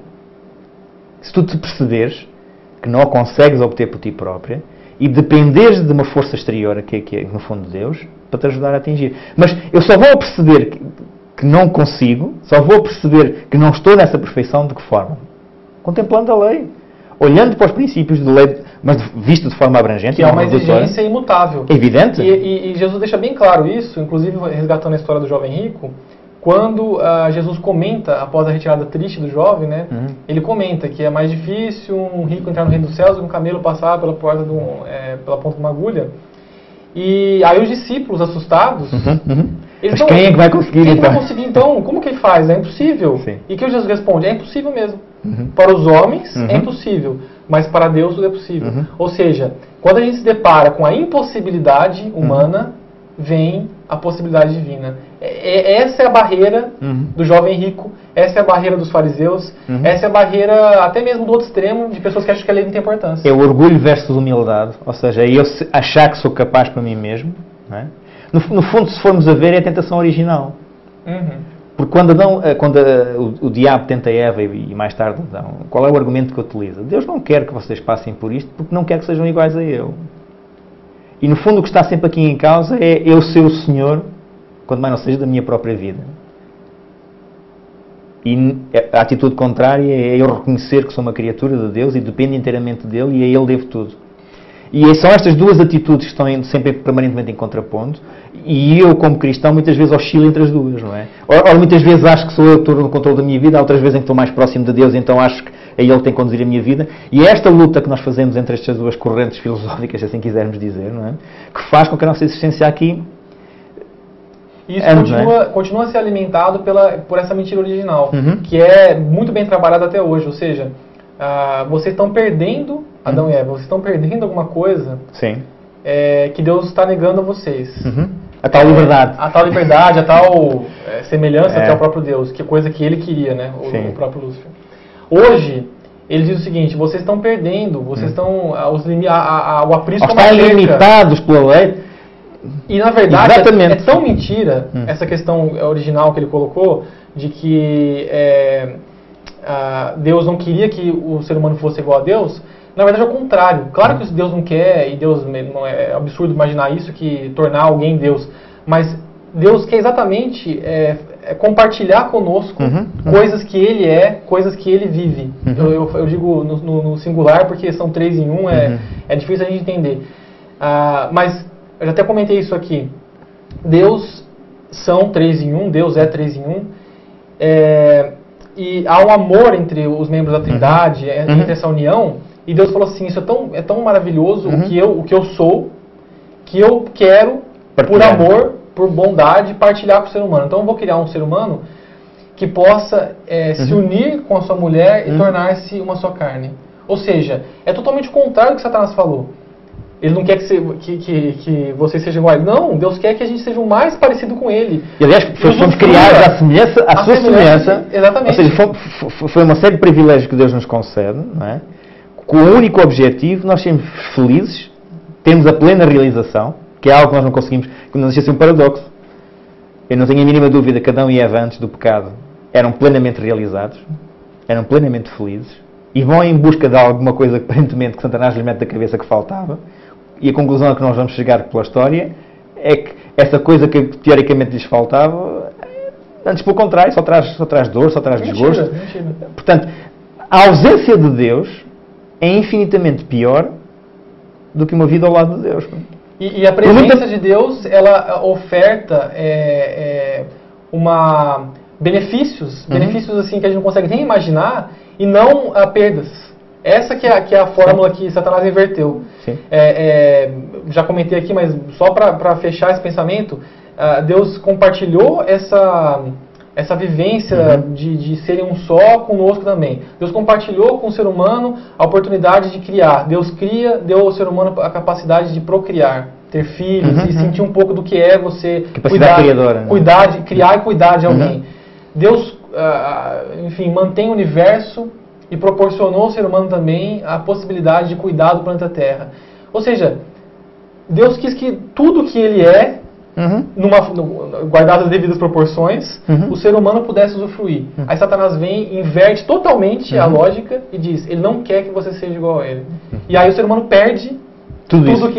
se tu te perceberes que não a consegues obter por ti própria e dependeres de uma força exterior, que é no fundo Deus, para te ajudar a atingir. Mas eu só vou perceber que não consigo, só vou perceber que não estou nessa perfeição de que forma? Contemplando a lei. Olhando para os princípios de lei, mas visto de forma abrangente. Que é uma exigência imutável. Evidente. E Jesus deixa bem claro isso, inclusive resgatando a história do jovem rico, quando Jesus comenta, após a retirada triste do jovem, né, ele comenta que é mais difícil um rico entrar no reino dos céus do que um camelo passar pela porta pela ponta de uma agulha. E aí os discípulos, assustados, eles Mas quem é que vai conseguir, quem vai conseguir então? Como que ele faz? É impossível. Sim. E que o Jesus responde? É impossível mesmo. Para os homens é impossível, mas para Deus tudo é possível. Ou seja, quando a gente se depara com a impossibilidade humana, vem a possibilidade divina. Essa é a barreira do jovem rico, essa é a barreira dos fariseus, essa é a barreira até mesmo do outro extremo, de pessoas que acham que a lei não tem importância. É o orgulho versus humildade, ou seja, é eu achar que sou capaz para mim mesmo. Não é? No fundo, se formos a ver, é a tentação original. Porque quando o diabo tenta Eva e mais tarde Adão, qual é o argumento que utiliza? Deus não quer que vocês passem por isto porque não quer que sejam iguais a eu. E no fundo o que está sempre aqui em causa é eu ser o Senhor, quando mais não seja da minha própria vida. E a atitude contrária é eu reconhecer que sou uma criatura de Deus e dependo inteiramente dele e a ele devo tudo. E são estas duas atitudes que estão sempre permanentemente em contraponto, e eu, como cristão, muitas vezes oscilo entre as duas, não é? Ou muitas vezes acho que sou eu que estou no controle da minha vida, outras vezes em que estou mais próximo de Deus, então acho que é Ele que tem que conduzir a minha vida. E é esta luta que nós fazemos entre estas duas correntes filosóficas, se assim quisermos dizer, não é? Que faz com que a nossa existência aqui... Isso continua a ser alimentado por essa mentira original, que é muito bem trabalhada até hoje, ou seja, vocês estão perdendo, Adão e Eva, vocês estão perdendo alguma coisa que Deus está negando a vocês. A tal liberdade. A tal liberdade, a tal semelhança até ao próprio Deus, que é coisa que ele queria, né? O próprio Lúcifer. Hoje, ele diz o seguinte, vocês estão perdendo, vocês estão... o aprisco estão limitados pela lei. E na verdade é tão mentira essa questão original que ele colocou, de que Deus não queria que o ser humano fosse igual a Deus. Na verdade é o contrário. Claro que Deus não quer, e Deus não é absurdo imaginar isso, que tornar alguém Deus. Mas Deus quer exatamente compartilhar conosco coisas que Ele coisas que Ele vive. Eu digo no singular porque são 3 em 1, é difícil a gente entender. Mas eu já até comentei isso aqui. Deus são 3 em 1, Deus é 3 em 1. E há um amor entre os membros da Trindade, entre essa união. E Deus falou assim, isso é tão maravilhoso, o que eu sou, que eu quero, por amor, por bondade, partilhar com o ser humano. Então eu vou criar um ser humano que possa se unir com a sua mulher e tornar-se uma só carne. Ou seja, é totalmente o contrário do que Satanás falou. Ele não quer que vocês sejam iguais. Não, Deus quer que a gente seja o mais parecido com Ele. E aliás, fomos criados à sua semelhança. Exatamente. Ou seja, foi uma série de privilégios que Deus nos concede, não é? Com o único objetivo, nós sermos felizes, temos a plena realização, que é algo que nós não conseguimos, que não deixa de ser um paradoxo. Eu não tenho a mínima dúvida que Adão e Eva, antes do pecado, eram plenamente realizados, eram plenamente felizes, e vão em busca de alguma coisa que aparentemente que Satanás lhes mete da cabeça que faltava, e a conclusão a que nós vamos chegar pela história é que essa coisa que teoricamente lhes faltava, antes pelo contrário, só traz dor, só traz desgosto. Mentira. Portanto, a ausência de Deus é infinitamente pior do que uma vida ao lado de Deus. E a presença de Deus, ela oferta benefícios assim que a gente não consegue nem imaginar, e não perdas. Essa que é a fórmula que Satanás inverteu. Já comentei aqui, mas só para fechar esse pensamento, Deus compartilhou essa vivência de serem um só conosco também. Deus compartilhou com o ser humano a oportunidade de criar. Deus deu ao ser humano a capacidade de procriar, ter filhos e sentir um pouco do que é você criar e cuidar de alguém. Deus, enfim, mantém o universo e proporcionou ao ser humano também a possibilidade de cuidar do planeta Terra. Ou seja, Deus quis que tudo que Ele é, guardadas as devidas proporções, o ser humano pudesse usufruir. Aí Satanás vem, inverte totalmente a lógica e diz, ele não quer que você seja igual a ele. E aí o ser humano perde tudo isso.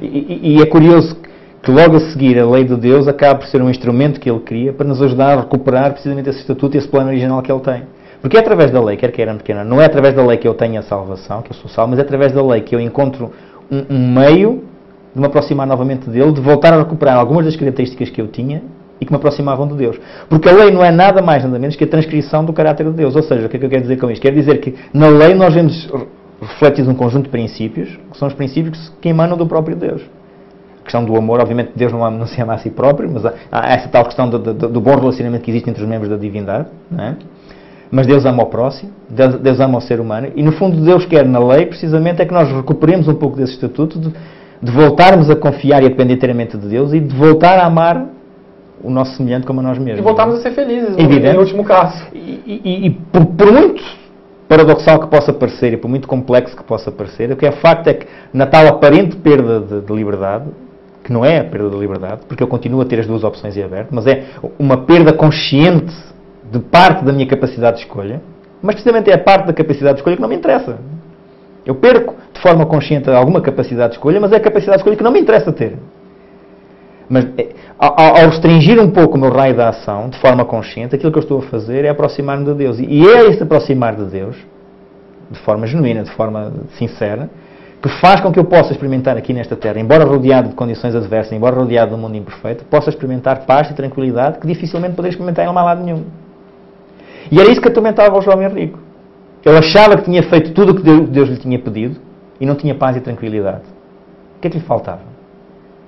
E é curioso que logo a seguir a lei de Deus acaba por ser um instrumento que Ele cria para nos ajudar a recuperar precisamente esse estatuto e esse plano original que Ele tem. Porque é através da lei, quer queira, pequena, não é através da lei que eu tenho a salvação, que eu sou salvo, mas é através da lei que eu encontro um meio de me aproximar novamente dele, de voltar a recuperar algumas das características que eu tinha e que me aproximavam de Deus. Porque a lei não é nada mais, nada menos que a transcrição do caráter de Deus. Ou seja, o que é que eu quero dizer com isto? Quero dizer que na lei nós vemos refletidos um conjunto de princípios, que são os princípios que emanam do próprio Deus. A questão do amor, obviamente Deus não se ama a si próprio, mas há essa tal questão do bom relacionamento que existe entre os membros da divindade, não é? Mas Deus ama o próximo, Deus ama o ser humano, e no fundo Deus quer na lei, precisamente, é que nós recuperemos um pouco desse estatuto de voltarmos a confiar e a depender inteiramente de Deus e de voltar a amar o nosso semelhante como a nós mesmos. E voltarmos a ser felizes, evidente, no último caso. E por muito paradoxal que possa parecer, e por muito complexo que possa parecer, o que é facto é que na tal aparente perda de liberdade, que não é a perda da liberdade, porque eu continuo a ter as duas opções em aberto, mas é uma perda consciente de parte da minha capacidade de escolha, mas precisamente é a parte da capacidade de escolha que não me interessa. Eu perco de forma consciente alguma capacidade de escolha, mas é a capacidade de escolha que não me interessa ter. Mas ao restringir um pouco o meu raio da ação, de forma consciente, aquilo que eu estou a fazer é aproximar-me de Deus. E é esse aproximar de Deus, de forma genuína, de forma sincera, que faz com que eu possa experimentar aqui nesta terra, embora rodeado de condições adversas, embora rodeado de um mundo imperfeito, possa experimentar paz e tranquilidade que dificilmente poderia experimentar em lado nenhum. E era isso que atormentava o jovem rico. Ele achava que tinha feito tudo o que Deus lhe tinha pedido e não tinha paz e tranquilidade. O que é que lhe faltava?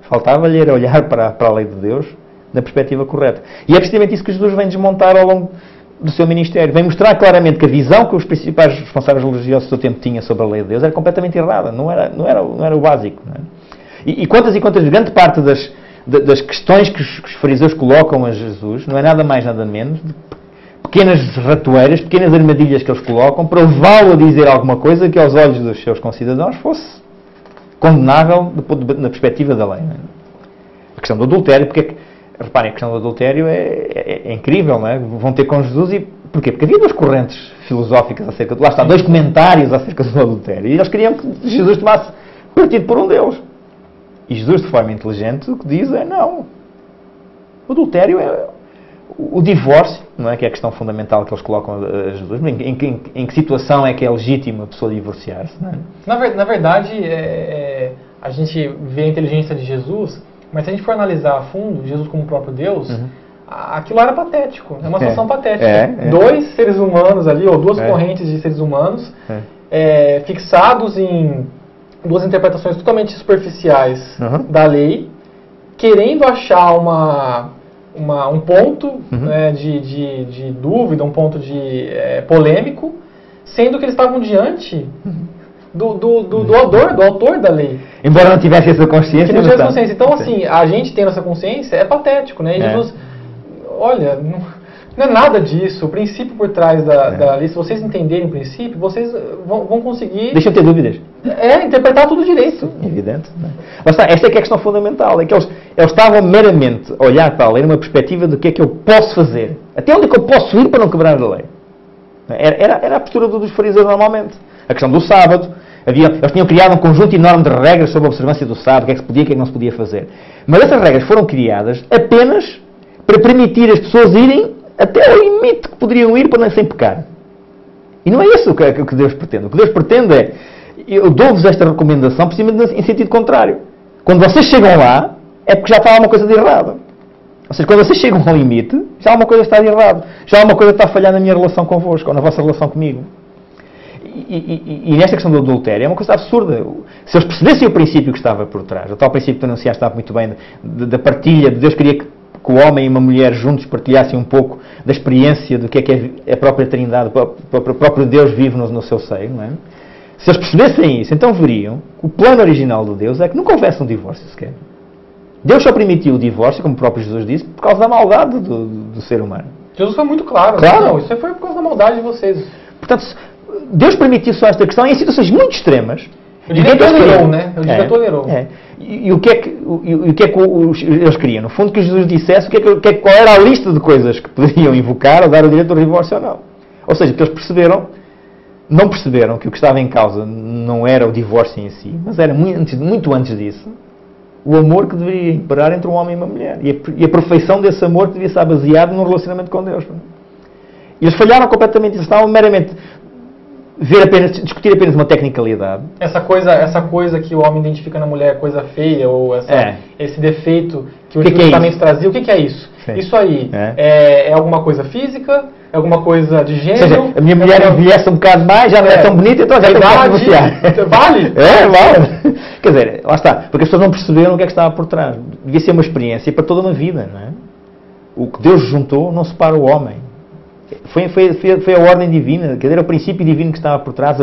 Faltava-lhe era olhar para a lei de Deus da perspectiva correta. E é precisamente isso que Jesus vem desmontar ao longo do seu ministério. Vem mostrar claramente que a visão que os principais responsáveis religiosos do seu tempo tinham sobre a lei de Deus era completamente errada. Não era o básico. Não é? E quantas grande parte das questões que os fariseus colocam a Jesus não é nada mais, nada menos de pequenas ratoeiras, pequenas armadilhas que eles colocam para levá-lo a dizer alguma coisa que aos olhos dos seus concidadãos fosse condenável na perspectiva da lei. Não é? A questão do adultério, reparem, a questão do adultério é incrível, não é? Vão ter com Jesus e... Porquê? Porque havia duas correntes filosóficas acerca de... Lá está, dois comentários acerca do adultério. E eles queriam que Jesus tomasse partido por um deles. E Jesus, de forma inteligente, o que diz é não. O adultério é... O divórcio, não é? Que é a questão fundamental que eles colocam a Jesus. Em que situação é que é legítimo a pessoa divorciar-se? Não é? Na verdade, a gente vê a inteligência de Jesus, mas se a gente for analisar a fundo, Jesus como o próprio Deus, aquilo era patético. É uma situação patética. Dois seres humanos ali, ou duas correntes de seres humanos, fixados em duas interpretações totalmente superficiais da lei, querendo achar um ponto de dúvida, um ponto de polêmico, sendo que eles estavam diante do autor da lei. Embora não tivesse essa consciência. Que não tivesse consciência. Então, assim, a gente tendo essa consciência é patético, né? E Jesus, olha, não é nada disso. O princípio por trás da lei, se vocês entenderem o princípio, vocês vão conseguir... Deixa eu ter dúvidas. Interpretar tudo direito. Evidente. Mas esta é que é a questão fundamental. É que eles estavam meramente a olhar para a lei numa perspectiva do que é que eu posso fazer. Até onde é que eu posso ir para não quebrar a lei. Era a postura dos fariseus normalmente. A questão do sábado. Eles tinham criado um conjunto enorme de regras sobre a observância do sábado, o que é que se podia e o que é que não se podia fazer. Mas essas regras foram criadas apenas para permitir as pessoas irem até ao limite que poderiam ir para sem pecar. E não é isso que Deus pretende. O que Deus pretende é, eu dou-vos esta recomendação precisamente em sentido contrário. Quando vocês chegam lá, é porque já está alguma coisa de errado. Ou seja, quando vocês chegam ao limite, já alguma coisa está de errado. Já há uma coisa que está a falhar na minha relação convosco, ou na vossa relação comigo. E nesta questão do adultério é uma coisa absurda. Se eles percebessem o princípio que estava por trás, o tal princípio que tu anunciaste estava muito bem, da partilha, de Deus queria que o homem e uma mulher juntos partilhassem um pouco da experiência do que é a própria Trindade, o próprio Deus vive no seu seio, não é? Se eles percebessem isso, então veriam que o plano original de Deus é que nunca houvesse um divórcio sequer. Deus só permitiu o divórcio, como o próprio Jesus disse, por causa da maldade do ser humano. Jesus foi muito claro. Claro. Não, isso foi por causa da maldade de vocês. Portanto, Deus permitiu só esta questão em situações muito extremas. Eu diria que tolerou, né? Eu diria que tolerou. E o que é que eles queriam? No fundo, que Jesus dissesse qual era a lista de coisas que poderiam invocar ou dar o direito ao divórcio ou não. Ou seja, que eles não perceberam que o que estava em causa não era o divórcio em si, mas era muito antes disso, o amor que deveria imperar entre um homem e uma mulher. E a perfeição desse amor que devia estar baseado num relacionamento com Deus. E eles falharam completamente. Eles estavam meramente discutir apenas uma tecnicalidade. Essa coisa que o homem identifica na mulher, coisa feia, ou esse defeito que o Antigo Testamento trazia, o que é isso? Sim. Isso aí é alguma coisa física? É alguma coisa de gênero? Ou seja, a minha mulher envelhece um bocado mais, já não é tão bonita, então já tem que negociar. Vale? Vale. Quer dizer, lá está. Porque as pessoas não perceberam o que é que estava por trás. Devia ser uma experiência para toda uma vida, não é? O que Deus juntou não separa o homem. Foi a ordem divina, quer dizer, o princípio divino que estava por trás.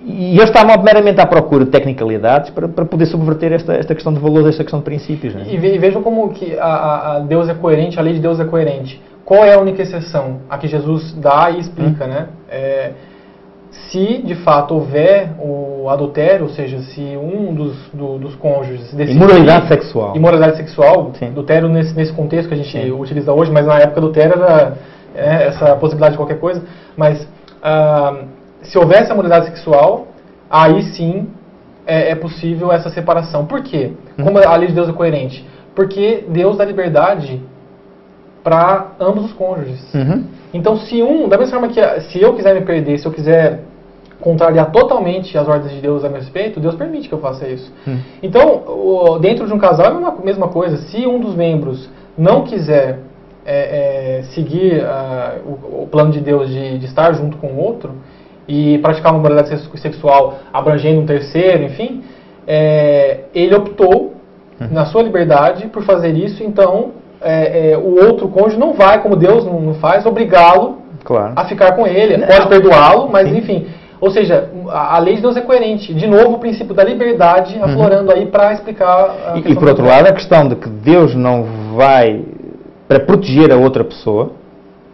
E eles estavam meramente à procura de tecnicalidades para poder subverter esta questão de valores, esta questão de princípios. Não é? E vejam como que a Deus é coerente, a lei de Deus é coerente. Qual é a única exceção? A que Jesus dá e explica, né? Se de fato houver o adultério, ou seja, se um dos cônjuges decidir... Imoralidade sexual. Imoralidade sexual. Sim. Adultério nesse contexto que a gente utiliza hoje, mas na época do adultério era essa possibilidade de qualquer coisa. Mas se houver essa imoralidade sexual, aí sim é possível essa separação. Por quê? Como a lei de Deus é coerente? Porque Deus dá liberdade para ambos os cônjuges. Então, da mesma forma que se eu quiser me perder, se eu quiser contrariar totalmente as ordens de Deus a meu respeito, Deus permite que eu faça isso. Então, dentro de um casal é a mesma coisa. Se um dos membros não quiser seguir o plano de Deus de estar junto com o outro e praticar uma moralidade sexual abrangendo um terceiro, enfim, ele optou, na sua liberdade, por fazer isso, então... o outro cônjuge não vai, como Deus não faz, obrigá-lo a ficar com ele. Pode perdoá-lo, mas enfim. Ou seja, a lei de Deus é coerente. De novo, o princípio da liberdade aflorando aí para explicar... E por outro lado, a questão de que Deus não vai para proteger a outra pessoa,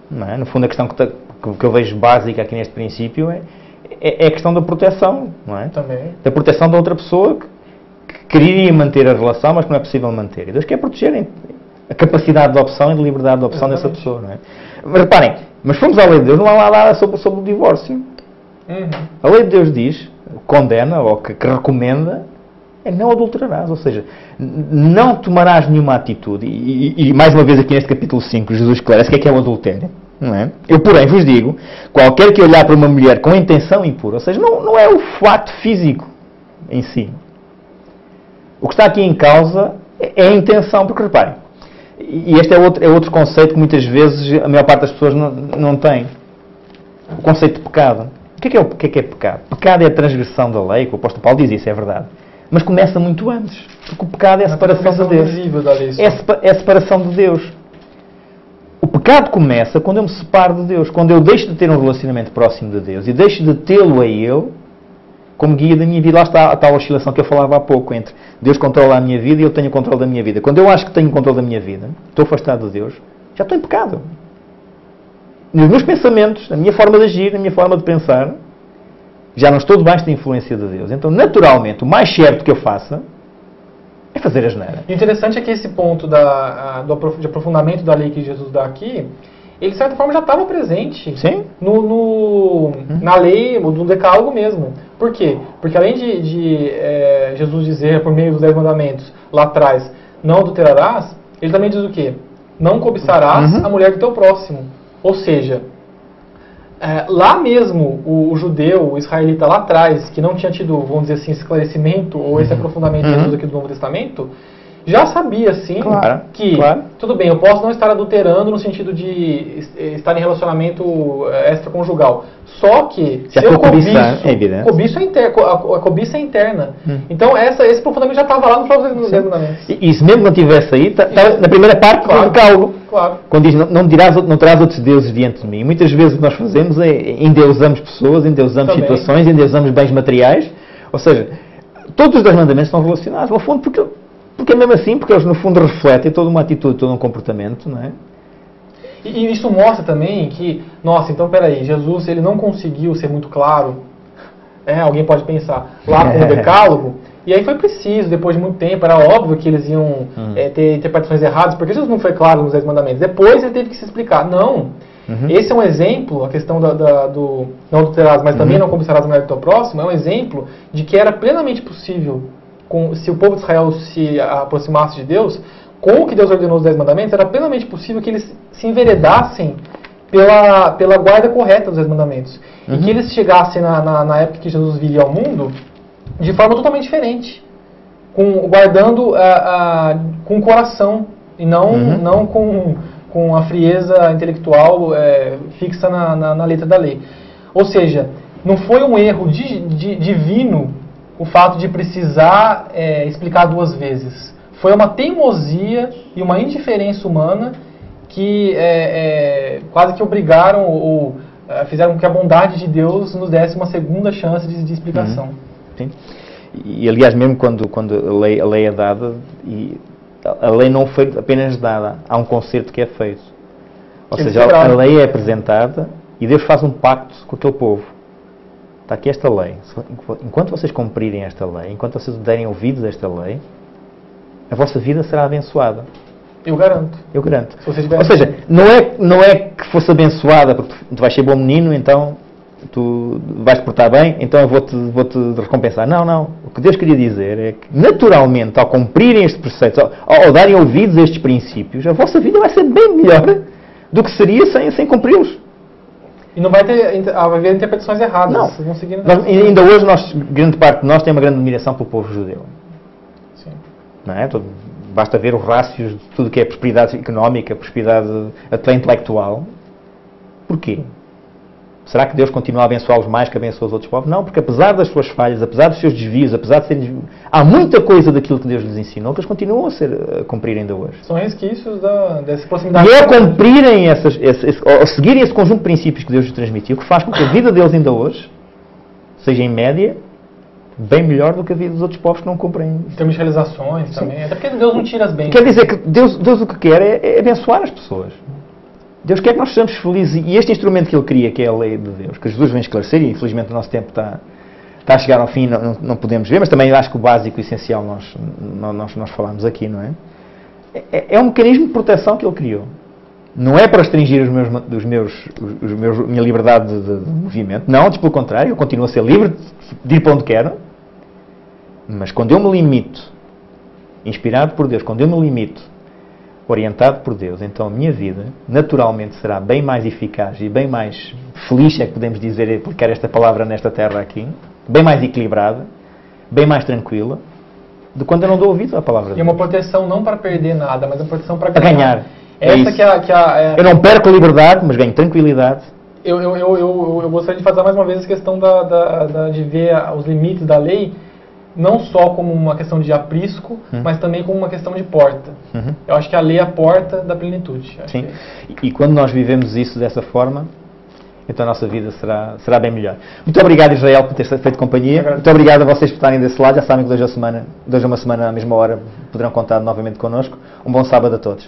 não é? No fundo a questão que eu vejo básica aqui neste princípio é a questão da proteção, não é? Também. Da proteção da outra pessoa que queria manter a relação, mas que não é possível manter. E Deus quer proteger a capacidade de opção e de liberdade de opção dessa pessoa, não é? Mas reparem, mas fomos à lei de Deus, não há lá sobre o divórcio. A lei de Deus diz, condena, ou que recomenda, não adulterarás, ou seja, não tomarás nenhuma atitude, e mais uma vez aqui neste capítulo 5, Jesus esclarece o que é o adultério, não é? Eu, porém, vos digo, qualquer que olhar para uma mulher com intenção impura, ou seja, não é o fato físico em si. O que está aqui em causa é a intenção, porque reparem, e este é outro conceito que muitas vezes a maior parte das pessoas não tem. O conceito de pecado. O que é pecado? Pecado é a transgressão da lei, que o apóstolo Paulo diz isso, é verdade. Mas começa muito antes. Porque o pecado é a separação de Deus. É a separação de Deus. O pecado começa quando eu me separo de Deus. Quando eu deixo de ter um relacionamento próximo de Deus e deixo de tê-lo a Ele como guia da minha vida. Lá está a tal oscilação que eu falava há pouco entre Deus controla a minha vida e eu tenho o controle da minha vida. Quando eu acho que tenho o controle da minha vida, estou afastado de Deus, já estou em pecado. Nos meus pensamentos, na minha forma de agir, na minha forma de pensar, já não estou debaixo da influência de Deus. Então, naturalmente, o mais certo que eu faça é fazer a asneira. O interessante é que esse ponto de aprofundamento da lei que Jesus dá aqui, ele de certa forma já estava presente na lei, no decálogo mesmo. Por quê? Porque além de Jesus dizer por meio dos 10 mandamentos lá atrás, não adulterarás, ele também diz o quê? Não cobiçarás a mulher do teu próximo. Ou seja, lá mesmo o judeu, o israelita lá atrás, que não tinha tido, vamos dizer assim, esclarecimento ou esse aprofundamento de Jesus aqui do Novo Testamento, já sabia, sim, que, tudo bem, eu posso não estar adulterando no sentido de estar em relacionamento extraconjugal. Só que, se eu a cobiça é interna. Então, esse aprofundamento já estava lá no próprio mandamentos. E se mesmo não tivesse aí, está na primeira parte do decálogo. Quando diz, não terás outros deuses diante de mim. Muitas vezes o que nós fazemos é endeusamos pessoas, endeusamos situações, endeusamos bens materiais. Ou seja, todos os 10 mandamentos estão relacionados, no fundo, porque é mesmo assim, porque eles no fundo refletem toda uma atitude, todo um comportamento, não é? E isso mostra também que, nossa, então peraí, Jesus ele não conseguiu ser muito claro, alguém pode pensar, lá com o decálogo, e aí foi preciso, depois de muito tempo, era óbvio que eles iam ter interpretações erradas, porque Jesus não foi claro nos 10 mandamentos, depois ele teve que se explicar, não, esse é um exemplo, a questão do não adulterarás, mas também não cobiçarás a mulher do teu próximo, é um exemplo de que era plenamente possível, se o povo de Israel se aproximasse de Deus, com o que Deus ordenou os 10 mandamentos, era plenamente possível que eles se enveredassem pela guarda correta dos 10 mandamentos. E que eles chegassem na época que Jesus viria ao mundo de forma totalmente diferente, guardando com o coração e não com a frieza intelectual fixa na letra da lei. Ou seja, não foi um erro divino o fato de precisar explicar 2 vezes. Foi uma teimosia e uma indiferença humana que quase que obrigaram ou fizeram com que a bondade de Deus nos desse uma segunda chance de explicação. Sim. E aliás, mesmo quando a lei é dada, a lei não foi apenas dada, há um concerto que é feito. Ou seja, a lei é apresentada e Deus faz um pacto com aquele povo. Está aqui esta lei. Enquanto vocês cumprirem esta lei, enquanto vocês derem ouvidos a esta lei, a vossa vida será abençoada. Eu garanto. Eu garanto. Ou seja, não é que fosse abençoada porque tu vais ser bom menino, então tu vais portar bem, então eu vou-te recompensar. Não. O que Deus queria dizer é que, naturalmente, ao cumprirem estes preceitos, ao darem ouvidos a estes princípios, a vossa vida vai ser bem melhor do que seria sem cumpri-los. E não vai haver interpretações erradas. Não. Vocês vão seguir ainda hoje, grande parte de nós tem uma grande admiração pelo povo judeu. Sim. Não é? Basta ver os rácios de tudo que é prosperidade económica, prosperidade até intelectual. Porquê? Será que Deus continua a abençoá-los mais que abençoa os outros povos? Não, porque apesar das suas falhas, apesar dos seus desvios, apesar de serem... Há muita coisa daquilo que Deus lhes ensinou que eles continuam a cumprir ainda hoje. São resquícios dessa proximidade. E é cumprirem ou seguirem esse conjunto de princípios que Deus lhes transmitiu, que faz com que a vida deles ainda hoje seja, em média, bem melhor do que a vida dos outros povos que não cumprem. Em termos de realizações também. Até porque Deus não tira as bênçãos. Quer dizer que Deus o que quer é abençoar as pessoas. Deus quer que nós sejamos felizes. E este instrumento que Ele cria, que é a lei de Deus, que Jesus vem esclarecer, e infelizmente o nosso tempo está a chegar ao fim, não podemos ver, mas também acho que o básico e essencial nós falamos aqui, não é? É um mecanismo de proteção que Ele criou. Não é para restringir a minha liberdade de movimento. Não, antes pelo contrário, eu continuo a ser livre de ir para onde quero. Mas quando eu me limito, inspirado por Deus, quando eu me limito, orientado por Deus, então a minha vida naturalmente será bem mais eficaz e bem mais feliz, é que podemos dizer, aplicar esta palavra nesta terra aqui, bem mais equilibrada, bem mais tranquila, do quando eu não dou ouvido à palavra de Deus. E uma proteção não para perder nada, mas uma proteção para ganhar. Eu não perco a liberdade, mas ganho tranquilidade. Eu gostaria de fazer mais uma vez a questão de ver os limites da lei, não só como uma questão de aprisco, mas também como uma questão de porta. Eu acho que a lei é a porta da plenitude. Sim. E quando nós vivemos isso dessa forma, então a nossa vida será bem melhor. Muito obrigado, Israel, por ter feito companhia. Muito obrigado a vocês por estarem desse lado. Já sabem que hoje é uma semana à mesma hora poderão contar novamente connosco. Um bom sábado a todos.